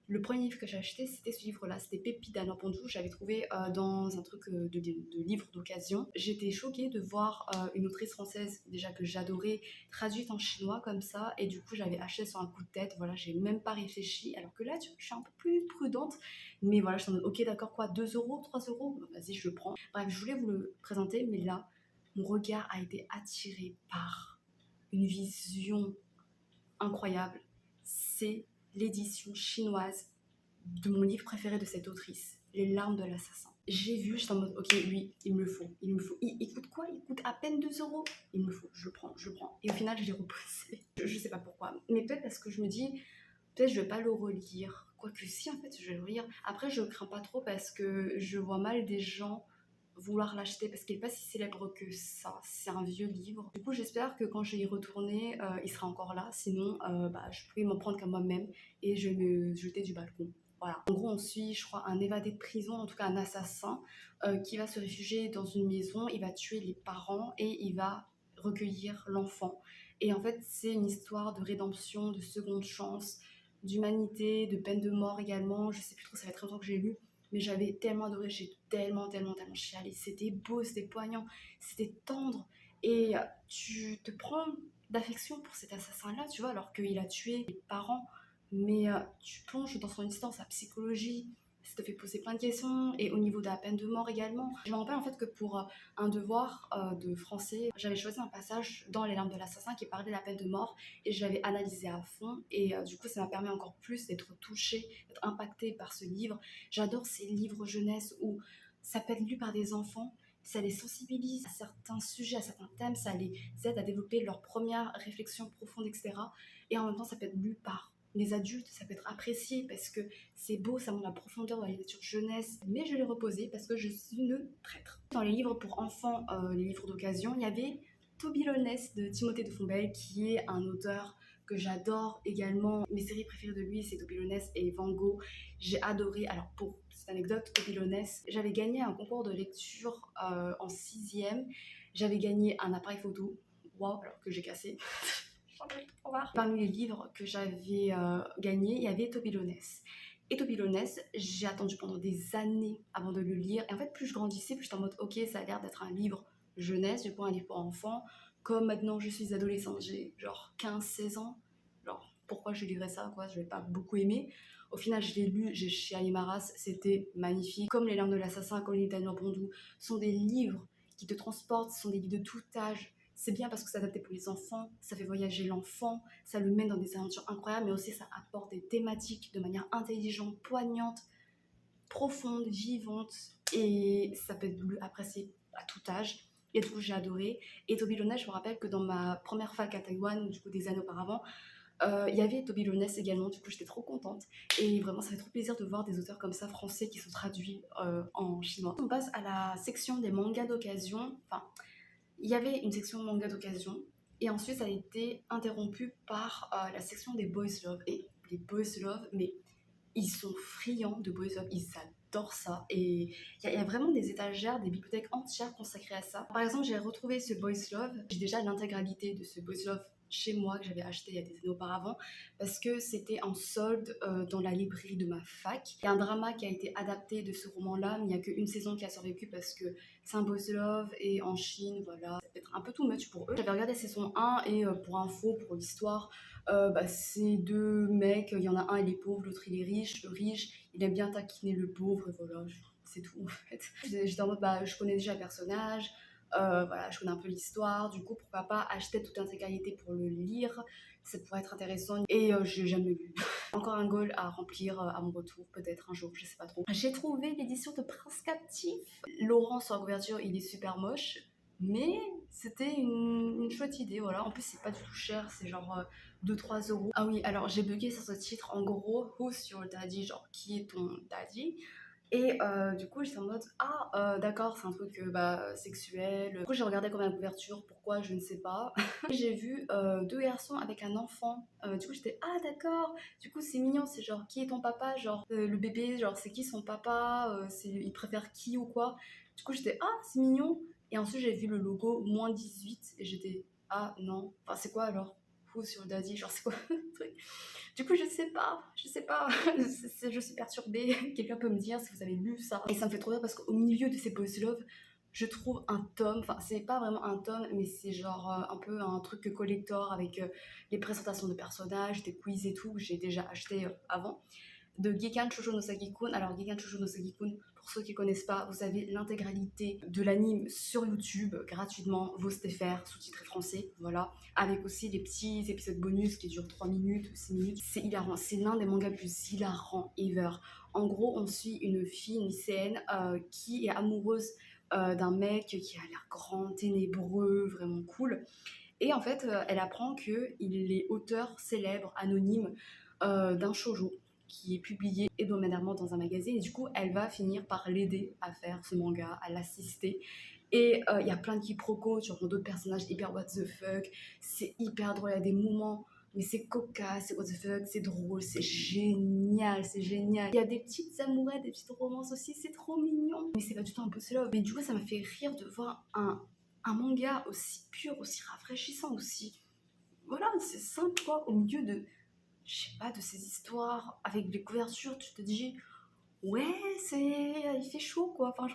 le premier livre que j'ai acheté, c'était ce livre-là, c'était Pépite d'Alain Pandou. J'avais trouvé dans un truc de livre d'occasion. J'étais choquée de voir une autrice française, déjà que j'adorais, traduite en chinois comme ça. Et du coup, j'avais acheté sur un coup de tête. Voilà, j'ai même pas réfléchi. Alors que là, je suis un peu plus prudente. Mais voilà, je suis en mode, ok, d'accord, quoi, 2 €, 3 €, bah, vas-y, je le prends. Bref, je voulais vous le présenter, mais là, mon regard a été attiré par une vision incroyable. C'est l'édition chinoise de mon livre préféré de cette autrice, Les larmes de l'assassin. J'ai vu, j'étais en mode, ok, oui, il me le faut, il me le faut. Il coûte quoi? Il coûte à peine 2 €. Il me le faut, je le prends, je le prends. Et au final, je l'ai repoussé. Je sais pas pourquoi. Mais peut-être parce que je me dis, peut-être je vais pas le relire. Quoique si, en fait, je vais le relire. Après, je crains pas trop parce que je vois mal des gens vouloir l'acheter parce qu'il n'est pas si célèbre que ça. C'est un vieux livre. Du coup, j'espère que quand je vais y retourner, il sera encore là. Sinon, je peux m'en prendre qu'à moi-même et je vais me jeter du balcon. Voilà. En gros, on suit, je crois, un évadé de prison, en tout cas un assassin, qui va se réfugier dans une maison. Il va tuer les parents et il va recueillir l'enfant. Et en fait, c'est une histoire de rédemption, de seconde chance, d'humanité, de peine de mort également. Je sais plus trop, ça fait très longtemps que j'ai lu. Mais j'avais tellement adoré, j'ai tellement chialé. C'était beau, c'était poignant, c'était tendre. Et tu te prends d'affection pour cet assassin-là, tu vois, alors qu'il a tué les parents. Mais tu plonges dans son histoire, sa psychologie, ça te fait poser plein de questions. Et au niveau de la peine de mort également. Je me rappelle en fait que pour un devoir de français, j'avais choisi un passage dans Les larmes de l'assassin qui parlait de la peine de mort. Et je l'avais analysé à fond. Et du coup, ça m'a permis encore plus d'être touchée, d'être impactée par ce livre. J'adore ces livres jeunesse où ça peut être lu par des enfants, ça les sensibilise à certains sujets, à certains thèmes, ça les aide à développer leur première réflexion profonde, etc. Et en même temps, ça peut être lu par les adultes, ça peut être apprécié parce que c'est beau, ça montre la profondeur de la littérature jeunesse, mais je l'ai reposé parce que je suis une traître. Dans les livres pour enfants, les livres d'occasion, il y avait Toby Lones de Timothée de Fombelle, qui est un auteur que j'adore également. Mes séries préférées de lui, c'est Toby Lones et Van Gogh. J'ai adoré, alors pour cette anecdote, Toby Lones, j'avais gagné un concours de lecture en 6e. J'avais gagné un appareil photo, waouh, alors que j'ai cassé. Parmi les livres que j'avais gagnés, il y avait Toby Lones. Et Toby Lones, j'ai attendu pendant des années avant de le lire. Et en fait, plus je grandissais, plus j'étais en mode, ok, ça a l'air d'être un livre jeunesse, du coup un livre pour enfants. Comme maintenant je suis adolescente, j'ai genre 15-16 ans. Genre, pourquoi je lirais ça, quoi? Je vais pas beaucoup aimer. Au final, je l'ai lu, j'ai chialé ma race, c'était magnifique. Comme Les Larmes de l'Assassin, comme Les Daniel Bondou, sont des livres qui te transportent, ce sont des livres de tout âge. C'est bien parce que c'est adapté pour les enfants, ça fait voyager l'enfant, ça le mène dans des aventures incroyables, mais aussi ça apporte des thématiques de manière intelligente, poignante, profonde, vivante, et ça peut être apprécié à tout âge. Et du coup, j'ai adoré. Et Toby Lones, je me rappelle que dans ma première fac à Taïwan, du coup des années auparavant, il y avait Toby Lones également, du coup j'étais trop contente. Et vraiment, ça fait trop plaisir de voir des auteurs comme ça français qui sont traduits en chinois. On passe à la section des mangas d'occasion. Enfin, il y avait une section manga d'occasion et ensuite ça a été interrompu par la section des boys love. Et les boys love, mais ils sont friands de boys love, ils adorent ça. Et il y a vraiment des étagères, des bibliothèques entières consacrées à ça. Par exemple, j'ai retrouvé ce boys love, j'ai déjà l'intégralité de ce boys love chez moi que j'avais acheté il y a des années auparavant parce que c'était en solde dans la librairie de ma fac. Il y a un drama qui a été adapté de ce roman-là, mais il n'y a qu'une saison qui a survécu parce que c'est un boys love et en Chine, voilà, ça peut être un peu too much pour eux. J'avais regardé saison 1 et pour info, pour l'histoire, c'est deux mecs, il y en a un il est pauvre, l'autre il est riche. Le riche, il aime bien taquiner le pauvre, et voilà, c'est tout en fait. J'étais en mode, je connais déjà le personnage, voilà, je connais un peu l'histoire, du coup pourquoi pas acheter toute l'intégralité pour le lire, ça pourrait être intéressant. Et j'ai jamais lu. Encore un goal à remplir à mon retour, peut-être un jour, je sais pas trop. J'ai trouvé l'édition de Prince Captif. Laurent sur la couverture, il est super moche, mais c'était une chouette idée, voilà. En plus, c'est pas du tout cher, c'est genre 2-3 euros. Ah oui, alors j'ai bugué sur ce titre, en gros, Who's Your Daddy, genre qui est ton daddy? Et du coup, j'étais en mode, d'accord, c'est un truc sexuel. Du coup, j'ai regardé comme la couverture, pourquoi, je ne sais pas. J'ai vu deux garçons avec un enfant. Du coup, j'étais, d'accord, du coup, c'est mignon, c'est genre, qui est ton papa? Genre, le bébé, genre, c'est qui son papa? Il préfère qui ou quoi? Du coup, j'étais, c'est mignon. Et ensuite, j'ai vu le logo moins 18 et j'étais, non, enfin, c'est quoi alors? Who's your daddy? Genre, c'est quoi le truc? Du coup, je sais pas, je suis perturbée. Quelqu'un peut me dire si vous avez lu ça. Et ça me fait trop rire parce qu'au milieu de ces boys love, je trouve un tome, enfin c'est pas vraiment un tome, mais c'est genre un peu un truc collector avec les présentations de personnages, des quiz et tout, que j'ai déjà acheté avant, de Gekan Shoujo no Sagi-kun. Alors Gekan Shoujo no Sagi-kun, pour ceux qui connaissent pas, vous avez l'intégralité de l'anime sur YouTube gratuitement, vos STFR, sous-titré français, voilà, avec aussi les petits épisodes bonus qui durent 3 minutes ou 6 minutes. C'est hilarant, c'est l'un des mangas plus hilarants ever. En gros, on suit une fille, une lycéenne, qui est amoureuse d'un mec qui a l'air grand, ténébreux, vraiment cool. Et en fait, elle apprend qu'il est auteur célèbre, anonyme, d'un shoujo qui est publié hebdomadairement dans un magazine. Et du coup, elle va finir par l'aider à faire ce manga, à l'assister. Et il y a plein de quiproquos, tu rencontres d'autres personnages hyper what the fuck. C'est hyper drôle, il y a des moments, mais c'est cocasse, c'est what the fuck, c'est drôle, c'est génial, c'est génial. Il y a des petites amourettes, des petites romances aussi, c'est trop mignon. Mais c'est pas du tout un peu slow. Mais du coup, ça m'a fait rire de voir un manga aussi pur, aussi rafraîchissant, aussi. Voilà, c'est simple quoi, au milieu de, je sais pas, de ces histoires avec des couvertures, tu te dis, ouais, il fait chaud quoi. Enfin,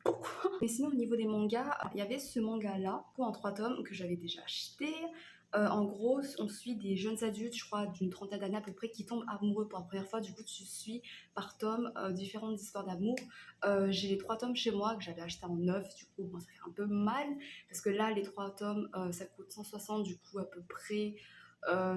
pourquoi? Mais sinon, au niveau des mangas, il y avait ce manga-là, en 3 tomes, que j'avais déjà acheté. En gros, on suit des jeunes adultes, je crois, d'une trentaine d'années à peu près, qui tombent amoureux pour la première fois. Du coup, tu suis par tome différentes histoires d'amour. J'ai les 3 tomes chez moi que j'avais acheté en neuf. Du coup, bon, ça fait un peu mal parce que là, les 3 tomes, ça coûte 160, du coup, à peu près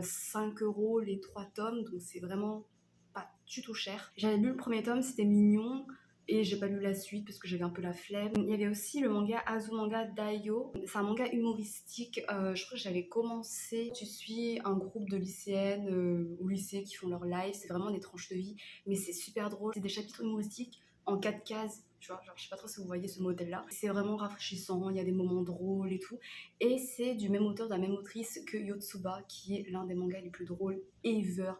5 euros les 3 tomes. Donc, c'est vraiment pas du tout cher. J'avais lu le premier tome, c'était mignon. et j'ai pas lu la suite parce que j'avais un peu la flemme. Il y avait aussi le manga Azumanga Daioh. C'est un manga humoristique. Je crois que j'avais commencé. Tu suis un groupe de lycéennes ou lycées qui font leur live. C'est vraiment des tranches de vie, mais c'est super drôle. C'est des chapitres humoristiques en 4 cases. Tu vois, genre, je sais pas trop si vous voyez ce modèle-là. C'est vraiment rafraîchissant, il y a des moments drôles et tout. Et c'est du même auteur, de la même autrice que Yotsuba, qui est l'un des mangas les plus drôles ever.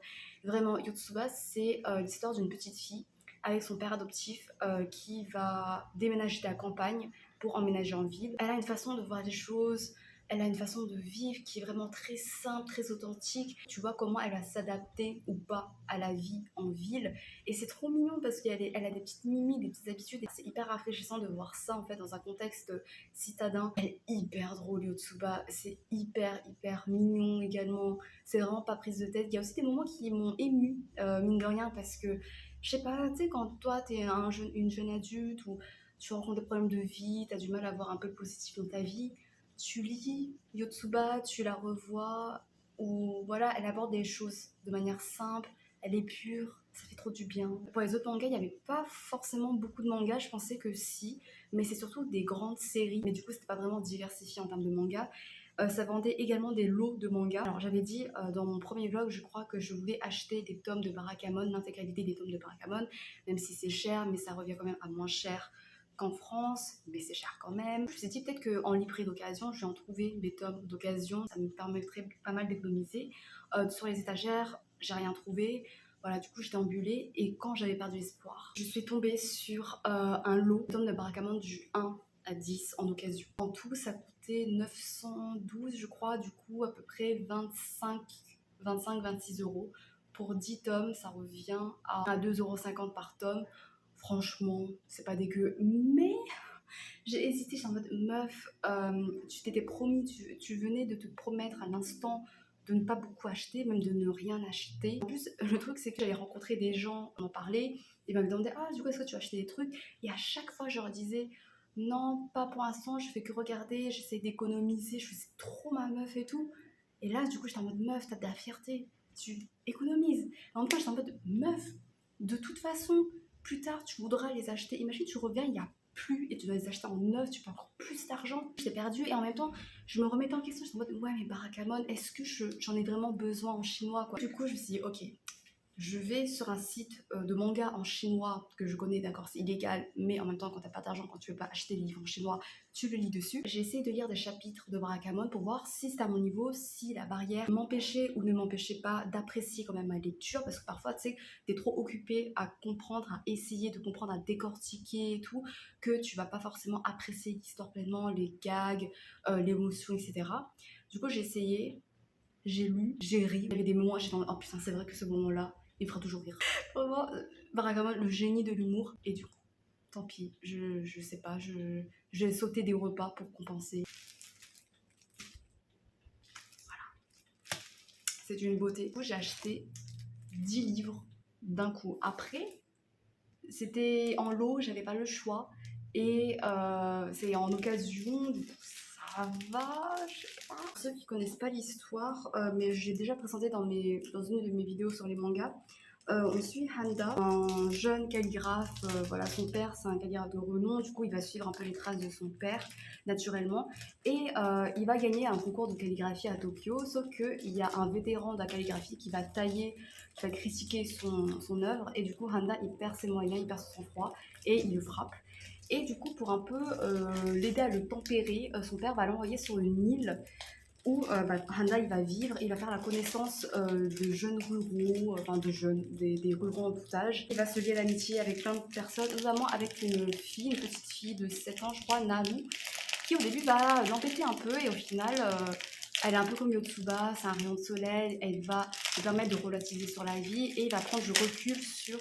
Vraiment, Yotsuba, c'est l'histoire d'une petite fille avec son père adoptif qui va déménager de la campagne pour emménager en ville. Elle a une façon de voir les choses, elle a une façon de vivre qui est vraiment très simple, très authentique. Tu vois comment elle va s'adapter ou pas à la vie en ville. Et c'est trop mignon parce qu'elle a des petites mimiques, des petites habitudes. Et c'est hyper rafraîchissant de voir ça en fait dans un contexte citadin. Elle est hyper drôle, Yotsuba. C'est hyper, hyper mignon également. C'est vraiment pas prise de tête. Il y a aussi des moments qui m'ont émue, mine de rien, parce que je sais pas, tu sais, quand toi t'es une jeune adulte ou tu rencontres des problèmes de vie, t'as du mal à voir un peu le positif dans ta vie, tu lis Yotsuba, tu la revois, ou voilà, elle aborde des choses de manière simple, elle est pure, ça fait trop du bien. Pour les autres mangas, il n'y avait pas forcément beaucoup de mangas, je pensais que si, mais c'est surtout des grandes séries, mais du coup c'était pas vraiment diversifié en termes de mangas. Ça vendait également des lots de mangas. Alors j'avais dit dans mon premier vlog, je crois que je voulais acheter des tomes de Barakamon, l'intégralité des tomes de Barakamon, même si c'est cher, mais ça revient quand même à moins cher qu'en France, mais c'est cher quand même. Je me suis dit peut-être qu'en livret d'occasion, je vais en trouver des tomes d'occasion, ça me permettrait pas mal d'économiser. Sur les étagères, j'ai rien trouvé. Voilà, du coup, j'étais embulée et quand j'avais perdu espoir, je suis tombée sur un lot de tomes de Barakamon du 1 à 10 en occasion. En tout, ça coûtait 912, je crois, du coup, à peu près 25-26 euros. Pour 10 tomes, ça revient à 2,50 € par tome. Franchement, c'est pas dégueu. Mais j'ai hésité, j'étais en mode meuf, tu t'étais promis, tu venais de te promettre à l'instant de ne pas beaucoup acheter, même de ne rien acheter. En plus, le truc, c'est que j'allais rencontrer des gens, m'en parler, ils m'avaient demandé ah, du coup, est-ce que tu as acheté des trucs? Et à chaque fois, je leur disais non, pas pour l'instant, je fais que regarder, j'essaie d'économiser, je faisais trop ma meuf et tout. Et là, du coup, j'étais en mode meuf, t'as de la fierté, tu économises. En même temps, j'étais en mode meuf, de toute façon, plus tard, tu voudras les acheter. Imagine, tu reviens, il y a plus et tu dois les acheter en neuf, tu peux encore plus d'argent. J'étais perdue et en même temps, je me remettais en question. J'étais en mode, ouais, mais Barakamon, est-ce que j'en ai vraiment besoin en chinois quoi. Du coup, je me suis dit, ok, je vais sur un site de manga en chinois que je connais, d'accord, c'est illégal, mais en même temps, quand t'as pas d'argent, quand tu veux pas acheter des livres en chinois, tu le lis dessus. J'ai essayé de lire des chapitres de Barakamon pour voir si c'était à mon niveau, si la barrière m'empêchait ou ne m'empêchait pas d'apprécier quand même ma lecture, parce que parfois, tu sais, t'es trop occupé à comprendre, à essayer de comprendre, à décortiquer et tout, que tu vas pas forcément apprécier l'histoire pleinement, les gags, l'émotion, etc. Du coup, j'ai essayé, j'ai lu, j'ai ri. Il y avait des moments, j'étais en oh putain, c'est vrai que ce moment-là, il me fera toujours rire. Vraiment, Barakamon, le génie de l'humour. Et du coup, tant pis, je sais pas, j'ai sauté des repas pour compenser. C'est une beauté. Du coup, j'ai acheté 10 livres d'un coup. Après, c'était en lot, j'avais pas le choix. Et c'est en occasion, du coup, ça va, je sais pas. Pour ceux qui connaissent pas l'histoire, mais j'ai déjà présenté dans une de mes vidéos sur les mangas. On suit Handa, un jeune calligraphe. Voilà, son père, c'est un calligraphe de renom. Du coup, il va suivre un peu les traces de son père, naturellement. Et il va gagner un concours de calligraphie à Tokyo. Sauf qu'il y a un vétéran de la calligraphie qui va tailler, qui va critiquer son œuvre. Et du coup, Handa, il perd ses moyens, il perd son sang-froid et il le frappe. Et du coup, pour un peu l'aider à le tempérer, son père va l'envoyer sur une île où Handa il va vivre, il va faire la connaissance de jeunes ruraux, enfin des ruraux en tout âge. Il va se lier d'amitié avec plein de personnes, notamment avec une petite fille de 7 ans, je crois, Naru, qui au début va l'embêter un peu et au final, elle est un peu comme Yotsuba, c'est un rayon de soleil, elle va lui permettre de relativiser sur la vie et il va prendre du recul sur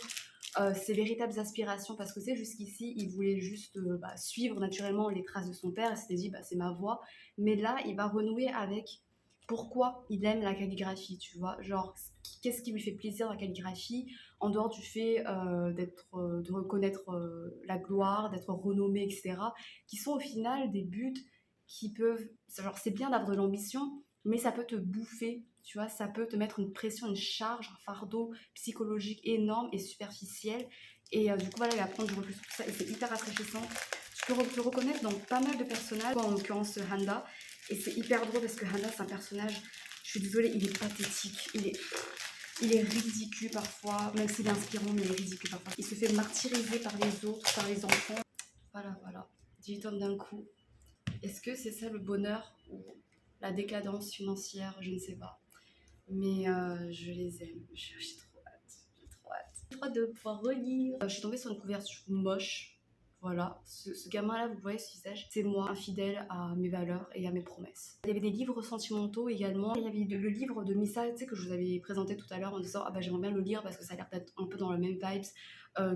ses véritables aspirations parce que c'est jusqu'ici il voulait juste suivre naturellement les traces de son père et s'était dit c'est ma voie, mais là il va renouer avec pourquoi il aime la calligraphie, tu vois, genre qu'est-ce qui lui fait plaisir dans la calligraphie en dehors du fait de reconnaître la gloire, d'être renommé, etc., qui sont au final des buts qui peuvent, genre c'est bien d'avoir de l'ambition, mais ça peut te bouffer, tu vois, ça peut te mettre une pression, une charge, un fardeau psychologique énorme et superficiel Et du coup, voilà, il va prendre du recul sur tout ça et c'est hyper rafraîchissant. Tu peux te reconnaître dans pas mal de personnages, en l'occurrence Handa. Et c'est hyper drôle parce que Handa, c'est un personnage, je suis désolée, il est pathétique. Il est ridicule parfois, même s'il est inspirant, mais il est ridicule parfois. Il se fait martyriser par les autres, par les enfants. Voilà, voilà. 18 tomes d'un coup. Est-ce que c'est ça le bonheur ou la décadence financière? Je ne sais pas. Mais je les aime. J'ai trop hâte. J'ai trop hâte. J'ai trop hâte de pouvoir relire. Je suis tombée sur une couverture moche. Voilà, ce gamin-là, vous voyez ce visage, c'est moi, infidèle à mes valeurs et à mes promesses. Il y avait des livres sentimentaux également. Il y avait le livre de Misa, tu sais, que je vous avais présenté tout à l'heure en disant ah bah j'aimerais bien le lire parce que ça a l'air d'être un peu dans la même vibes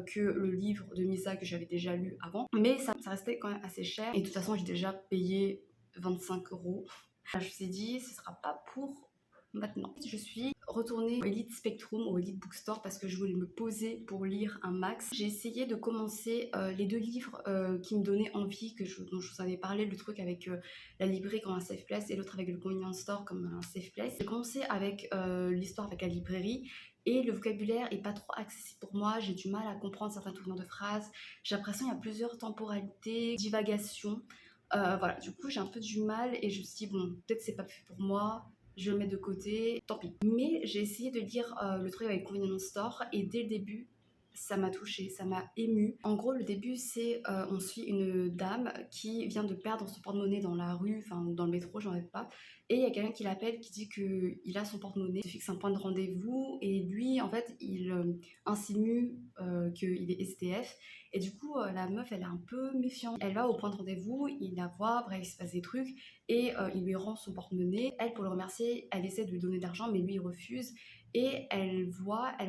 que le livre de Misa que j'avais déjà lu avant. Mais ça restait quand même assez cher et de toute façon j'ai déjà payé 25 €. Je me suis dit ce sera pas pour maintenant. Je suis retournée au Elite Spectrum, au Elite Bookstore parce que je voulais me poser pour lire un max. J'ai essayé de commencer les 2 livres qui me donnaient envie, dont je vous avais parlé, le truc avec la librairie comme un safe place et l'autre avec le convenience store comme un safe place. J'ai commencé avec l'histoire avec la librairie et le vocabulaire est pas trop accessible pour moi, j'ai du mal à comprendre certains tournures de phrases, j'ai l'impression qu'il y a plusieurs temporalités, divagations. Voilà, du coup j'ai un peu du mal et je me suis dit bon, peut-être c'est pas fait pour moi, je le mets de côté, tant pis. Mais j'ai essayé de lire le truc avec Convenience Store et dès le début, ça m'a touchée, ça m'a émue. En gros, le début, c'est on suit une dame qui vient de perdre son porte-monnaie dans la rue, enfin dans le métro, j'en rêve pas. Et il y a quelqu'un qui l'appelle, qui dit qu'il a son porte-monnaie, il se fixe un point de rendez-vous et lui, en fait, il insinue qu'il est SDF. Et du coup, la meuf, elle est un peu méfiante. Elle va au point de rendez-vous, il la voit, bref, il se passe des trucs et il lui rend son porte-monnaie. Elle, pour le remercier, elle essaie de lui donner de l'argent, mais lui, il refuse. Et elle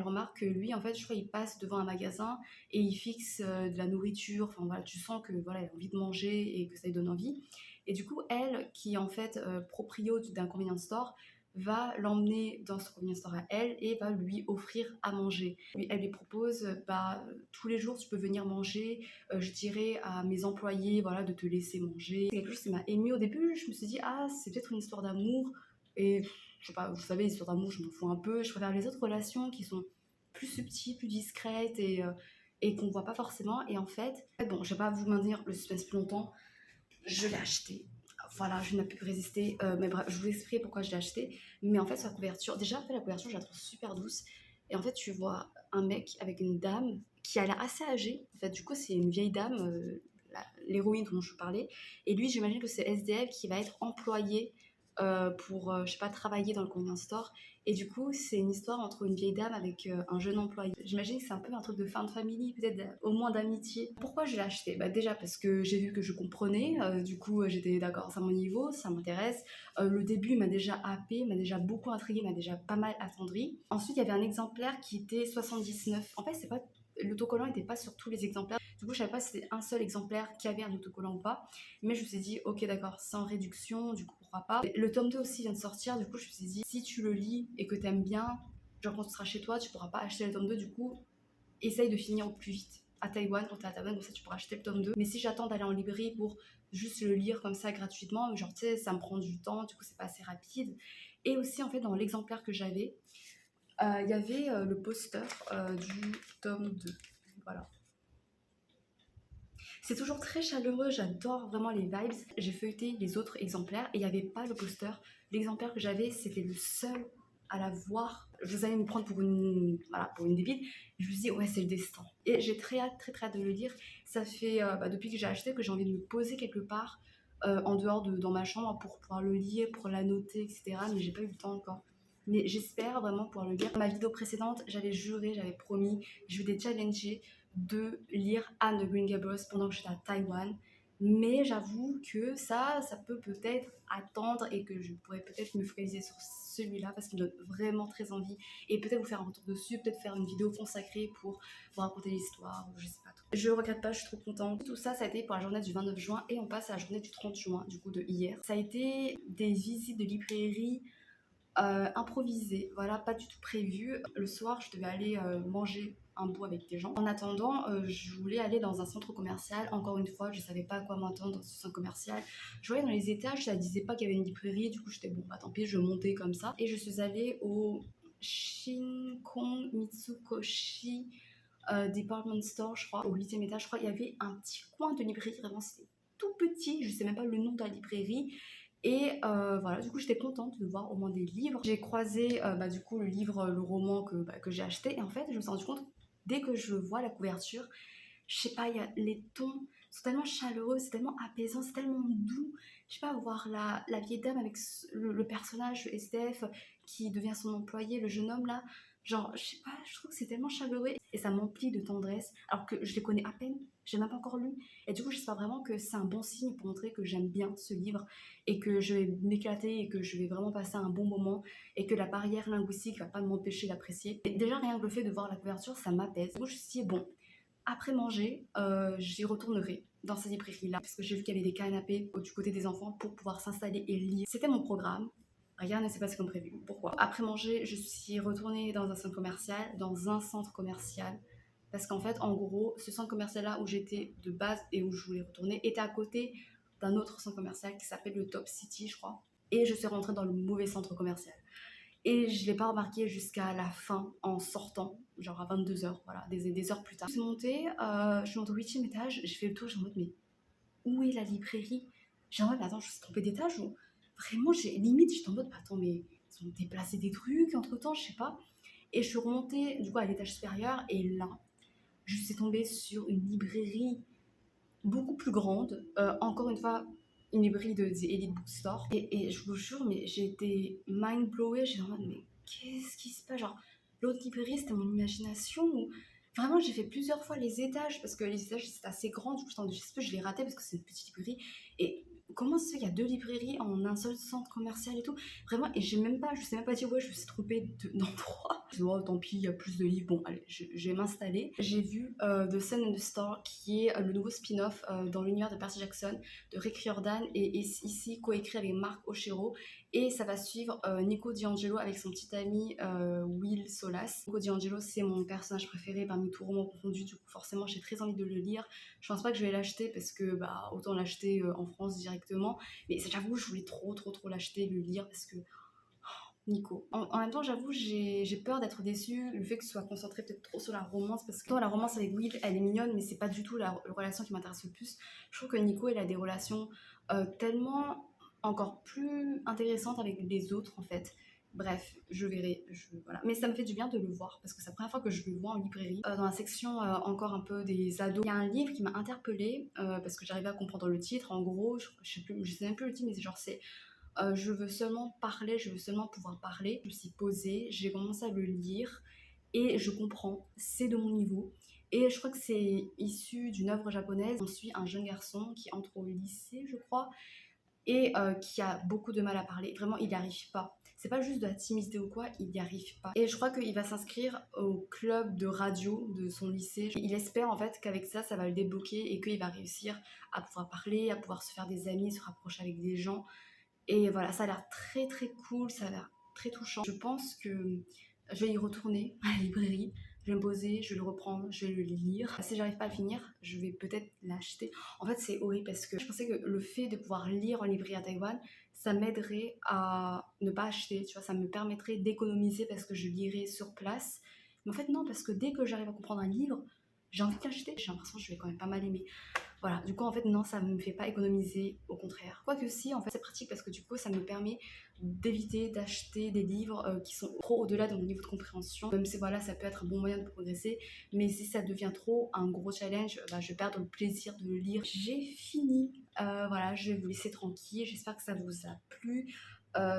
remarque que lui, en fait, je crois, il passe devant un magasin et il fixe de la nourriture. Enfin voilà, tu sens que voilà, elle a envie de manger et que ça lui donne envie. Et du coup, elle, qui est en fait proprio d'un convenience store, va l'emmener dans ce convenience store à elle et va lui offrir à manger. Elle lui propose, tous les jours, tu peux venir manger. Je dirais à mes employés, voilà, de te laisser manger. C'est quelque chose qui m'a émue au début. Je me suis dit, ah, c'est peut-être une histoire d'amour. Et je sais pas, vous savez, les histoires d'amour, je m'en fous un peu. Je préfère les autres relations qui sont plus subtiles, plus discrètes et qu'on voit pas forcément. Et en fait, bon, je vais pas vous maintenir le suspense plus longtemps. Je l'ai acheté. Voilà, je n'ai pu résister. Mais bref, je vous expliquerai pourquoi je l'ai acheté. Mais en fait, sa couverture, déjà, en fait, la couverture, je la trouve super douce. Et en fait, tu vois un mec avec une dame qui a l'air assez âgée. En fait, du coup, c'est une vieille dame, l'héroïne dont je parlais. Et lui, j'imagine que c'est SDF qui va être employé pour, je sais pas, travailler dans le convenience store. Et du coup, c'est une histoire entre une vieille dame avec un jeune employé. J'imagine que c'est un peu un truc de fin de famille, peut-être au moins d'amitié. Pourquoi je l'ai acheté? Déjà parce que j'ai vu que je comprenais, du coup j'étais d'accord, c'est à mon niveau, ça m'intéresse. Le début m'a déjà happé, m'a déjà beaucoup intrigué, m'a déjà pas mal attendri. Ensuite, il y avait un exemplaire qui était 79. En fait, c'est pas l'autocollant n'était pas sur tous les exemplaires. Du coup, je savais pas si c'était un seul exemplaire qui avait un autocollant ou pas. Mais je me suis dit, ok, d'accord, c'est en réduction, du coup, pourquoi pas. Le tome 2 aussi vient de sortir, du coup, je me suis dit, si tu le lis et que t'aimes bien, genre quand tu seras chez toi, tu pourras pas acheter le tome 2, du coup, essaye de finir au plus vite. À Taïwan, quand t'es à Taïwan, comme ça, tu pourras acheter le tome 2. Mais si j'attends d'aller en librairie pour juste le lire comme ça gratuitement, genre, tu sais, ça me prend du temps, du coup, c'est pas assez rapide. Et aussi, en fait, dans l'exemplaire que j'avais, il y avait le poster du tome 2. Voilà. C'est toujours très chaleureux, j'adore vraiment les vibes. J'ai feuilleté les autres exemplaires et il n'y avait pas le poster. L'exemplaire que j'avais, c'était le seul à la voir. Vous allez me prendre pour une débile. Je me dis, ouais, c'est le destin. Et j'ai très hâte de le lire. Ça fait depuis que j'ai acheté que j'ai envie de me poser quelque part en dehors dans ma chambre pour pouvoir le lire, pour la noter, etc. Mais j'ai pas eu le temps encore. Mais j'espère vraiment pouvoir le lire. Dans ma vidéo précédente, j'avais juré, j'avais promis, je vais challenger de lire Anne de Green Gables pendant que j'étais à Taïwan. Mais j'avoue que ça peut peut-être attendre et que je pourrais peut-être me focaliser sur celui-là parce qu'il me donne vraiment très envie et peut-être vous faire un retour dessus, peut-être faire une vidéo consacrée pour vous raconter l'histoire ou je sais pas trop. Je regrette pas, je suis trop contente. Tout ça, ça a été pour la journée du 29 juin et on passe à la journée du 30 juin, du coup de hier. Ça a été des visites de librairie improvisées, voilà, pas du tout prévues. Le soir, je devais aller manger un bout avec des gens. En attendant, je voulais aller dans un centre commercial. Encore une fois, je savais pas à quoi m'attendre dans ce centre commercial. Je voyais dans les étages, ça disait pas qu'il y avait une librairie. Du coup, j'étais bon, bah tant pis, je montais comme ça. Et je suis allée au Shinkong Mitsukoshi department store, je crois, au 8e étage, je crois. Il y avait un petit coin de librairie, vraiment, c'était tout petit. Je sais même pas le nom de la librairie. Et voilà, du coup, j'étais contente de voir au moins des livres. J'ai croisé, du coup, le livre, le roman que j'ai acheté. Et en fait, je me suis rendu compte, dès que je vois la couverture, je sais pas, il y a les tons sont tellement chaleureux, c'est tellement apaisant, c'est tellement doux. Je sais pas, voir la vieille dame avec le personnage le SDF qui devient son employé, le jeune homme là, genre, je sais pas, je trouve que c'est tellement chaleureux et ça m'emplit de tendresse, alors que je les connais à peine, j'ai même pas encore lu. Et du coup, j'espère vraiment que c'est un bon signe pour montrer que j'aime bien ce livre et que je vais m'éclater et que je vais vraiment passer un bon moment et que la barrière linguistique va pas m'empêcher d'apprécier. Et déjà, rien que le fait de voir la couverture, ça m'apaise. Du coup, je me suis dit, bon, après manger, j'y retournerai dans cette librairie-là parce que j'ai vu qu'il y avait des canapés du côté des enfants pour pouvoir s'installer et lire. C'était mon programme. Rien ne s'est passé comme prévu. Pourquoi? Après manger, je suis retournée dans un centre commercial, parce qu'en fait, en gros, ce centre commercial-là où j'étais de base et où je voulais retourner était à côté d'un autre centre commercial qui s'appelle le Top City, je crois. Et je suis rentrée dans le mauvais centre commercial. Et je ne l'ai pas remarqué jusqu'à la fin, en sortant, genre à 22h, voilà, des heures plus tard. Je suis montée au 8e étage, j'ai fait le tour, j'ai en mode, mais où est la librairie? J'ai en mode, attends, je me suis trompée d'étage ou vraiment, j'étais en mode, attends, mais ils ont déplacé des trucs entre temps, je sais pas. Et je suis remontée du coup à l'étage supérieur, et là, je suis tombée sur une librairie beaucoup plus grande, encore une fois, une librairie de The Elite Bookstore. Et je vous jure, mais j'ai été mind blowée, j'ai en mode, mais qu'est-ce qui se passe? Genre, l'autre librairie, c'était mon imagination. Ou... Vraiment, j'ai fait plusieurs fois les étages, parce que les étages, c'était assez grand, du coup, je l'ai raté parce que c'est une petite librairie. Et comment ça se fait qu'il y a deux librairies en un seul centre commercial et tout? Vraiment, et je sais même pas dire, ouais, je me suis trompée d'endroit. Oh, tant pis, il y a plus de livres. Bon, allez, je vais m'installer. J'ai vu The Sun and the Star, qui est le nouveau spin-off dans l'univers de Percy Jackson, de Rick Riordan, et ici coécrit avec Marc Oshiro. Et ça va suivre Nico D'Angelo avec son petit ami Will Solas. Nico D'Angelo, c'est mon personnage préféré parmi tout romans confondus, du coup forcément j'ai très envie de le lire. Je pense pas que je vais l'acheter parce que autant l'acheter en France directement, mais j'avoue je voulais trop l'acheter, le lire, parce que Nico. En même temps, j'avoue, j'ai peur d'être déçue, le fait que ce soit concentré peut-être trop sur la romance, parce que la romance avec Will, elle est mignonne, mais c'est pas du tout la relation qui m'intéresse le plus. Je trouve que Nico, il a des relations tellement encore plus intéressantes avec les autres, en fait. Bref, je verrai. Voilà. Mais ça me fait du bien de le voir, parce que c'est la première fois que je le vois en librairie. Dans la section encore un peu des ados, il y a un livre qui m'a interpellée, parce que j'arrivais à comprendre le titre. En gros, je sais même plus le titre, mais c'est genre, c'est je veux seulement parler, je veux seulement pouvoir parler. Je me suis posée, j'ai commencé à le lire et je comprends, c'est de mon niveau. Et je crois que c'est issu d'une œuvre japonaise. On suit un jeune garçon qui entre au lycée, je crois, et qui a beaucoup de mal à parler. Vraiment, il n'y arrive pas. C'est pas juste de la timidité ou quoi, il n'y arrive pas. Et je crois qu'il va s'inscrire au club de radio de son lycée. Il espère en fait qu'avec ça, ça va le débloquer et qu'il va réussir à pouvoir parler, à pouvoir se faire des amis, se rapprocher avec des gens. Et voilà, ça a l'air très cool, ça a l'air très touchant. Je pense que je vais y retourner à la librairie, je vais me poser, je vais le reprendre, je vais le lire. Si j'arrive pas à le finir, je vais peut-être l'acheter. En fait, c'est horrible parce que je pensais que le fait de pouvoir lire en librairie à Taïwan, ça m'aiderait à ne pas acheter, tu vois, ça me permettrait d'économiser parce que je lirais sur place. Mais en fait, non, parce que dès que j'arrive à comprendre un livre, j'ai envie de l'acheter. J'ai l'impression que je vais quand même pas mal aimer. Voilà, du coup en fait non, ça me fait pas économiser, au contraire. Quoique si, en fait c'est pratique parce que du coup ça me permet d'éviter d'acheter des livres qui sont trop au-delà de mon niveau de compréhension. Même si voilà, ça peut être un bon moyen de progresser, mais si ça devient trop un gros challenge, je vais perdre le plaisir de le lire. J'ai fini, voilà, je vais vous laisser tranquille, j'espère que ça vous a plu.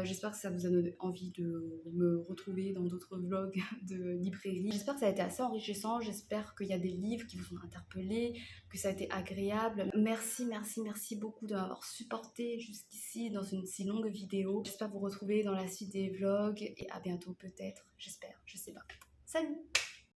J'espère que ça vous a donné envie de me retrouver dans d'autres vlogs de librairie. J'espère que ça a été assez enrichissant, j'espère qu'il y a des livres qui vous ont interpellé, que ça a été agréable. Merci beaucoup de m'avoir supporté jusqu'ici dans une si longue vidéo. J'espère vous retrouver dans la suite des vlogs et à bientôt peut-être, j'espère, je sais pas. Salut!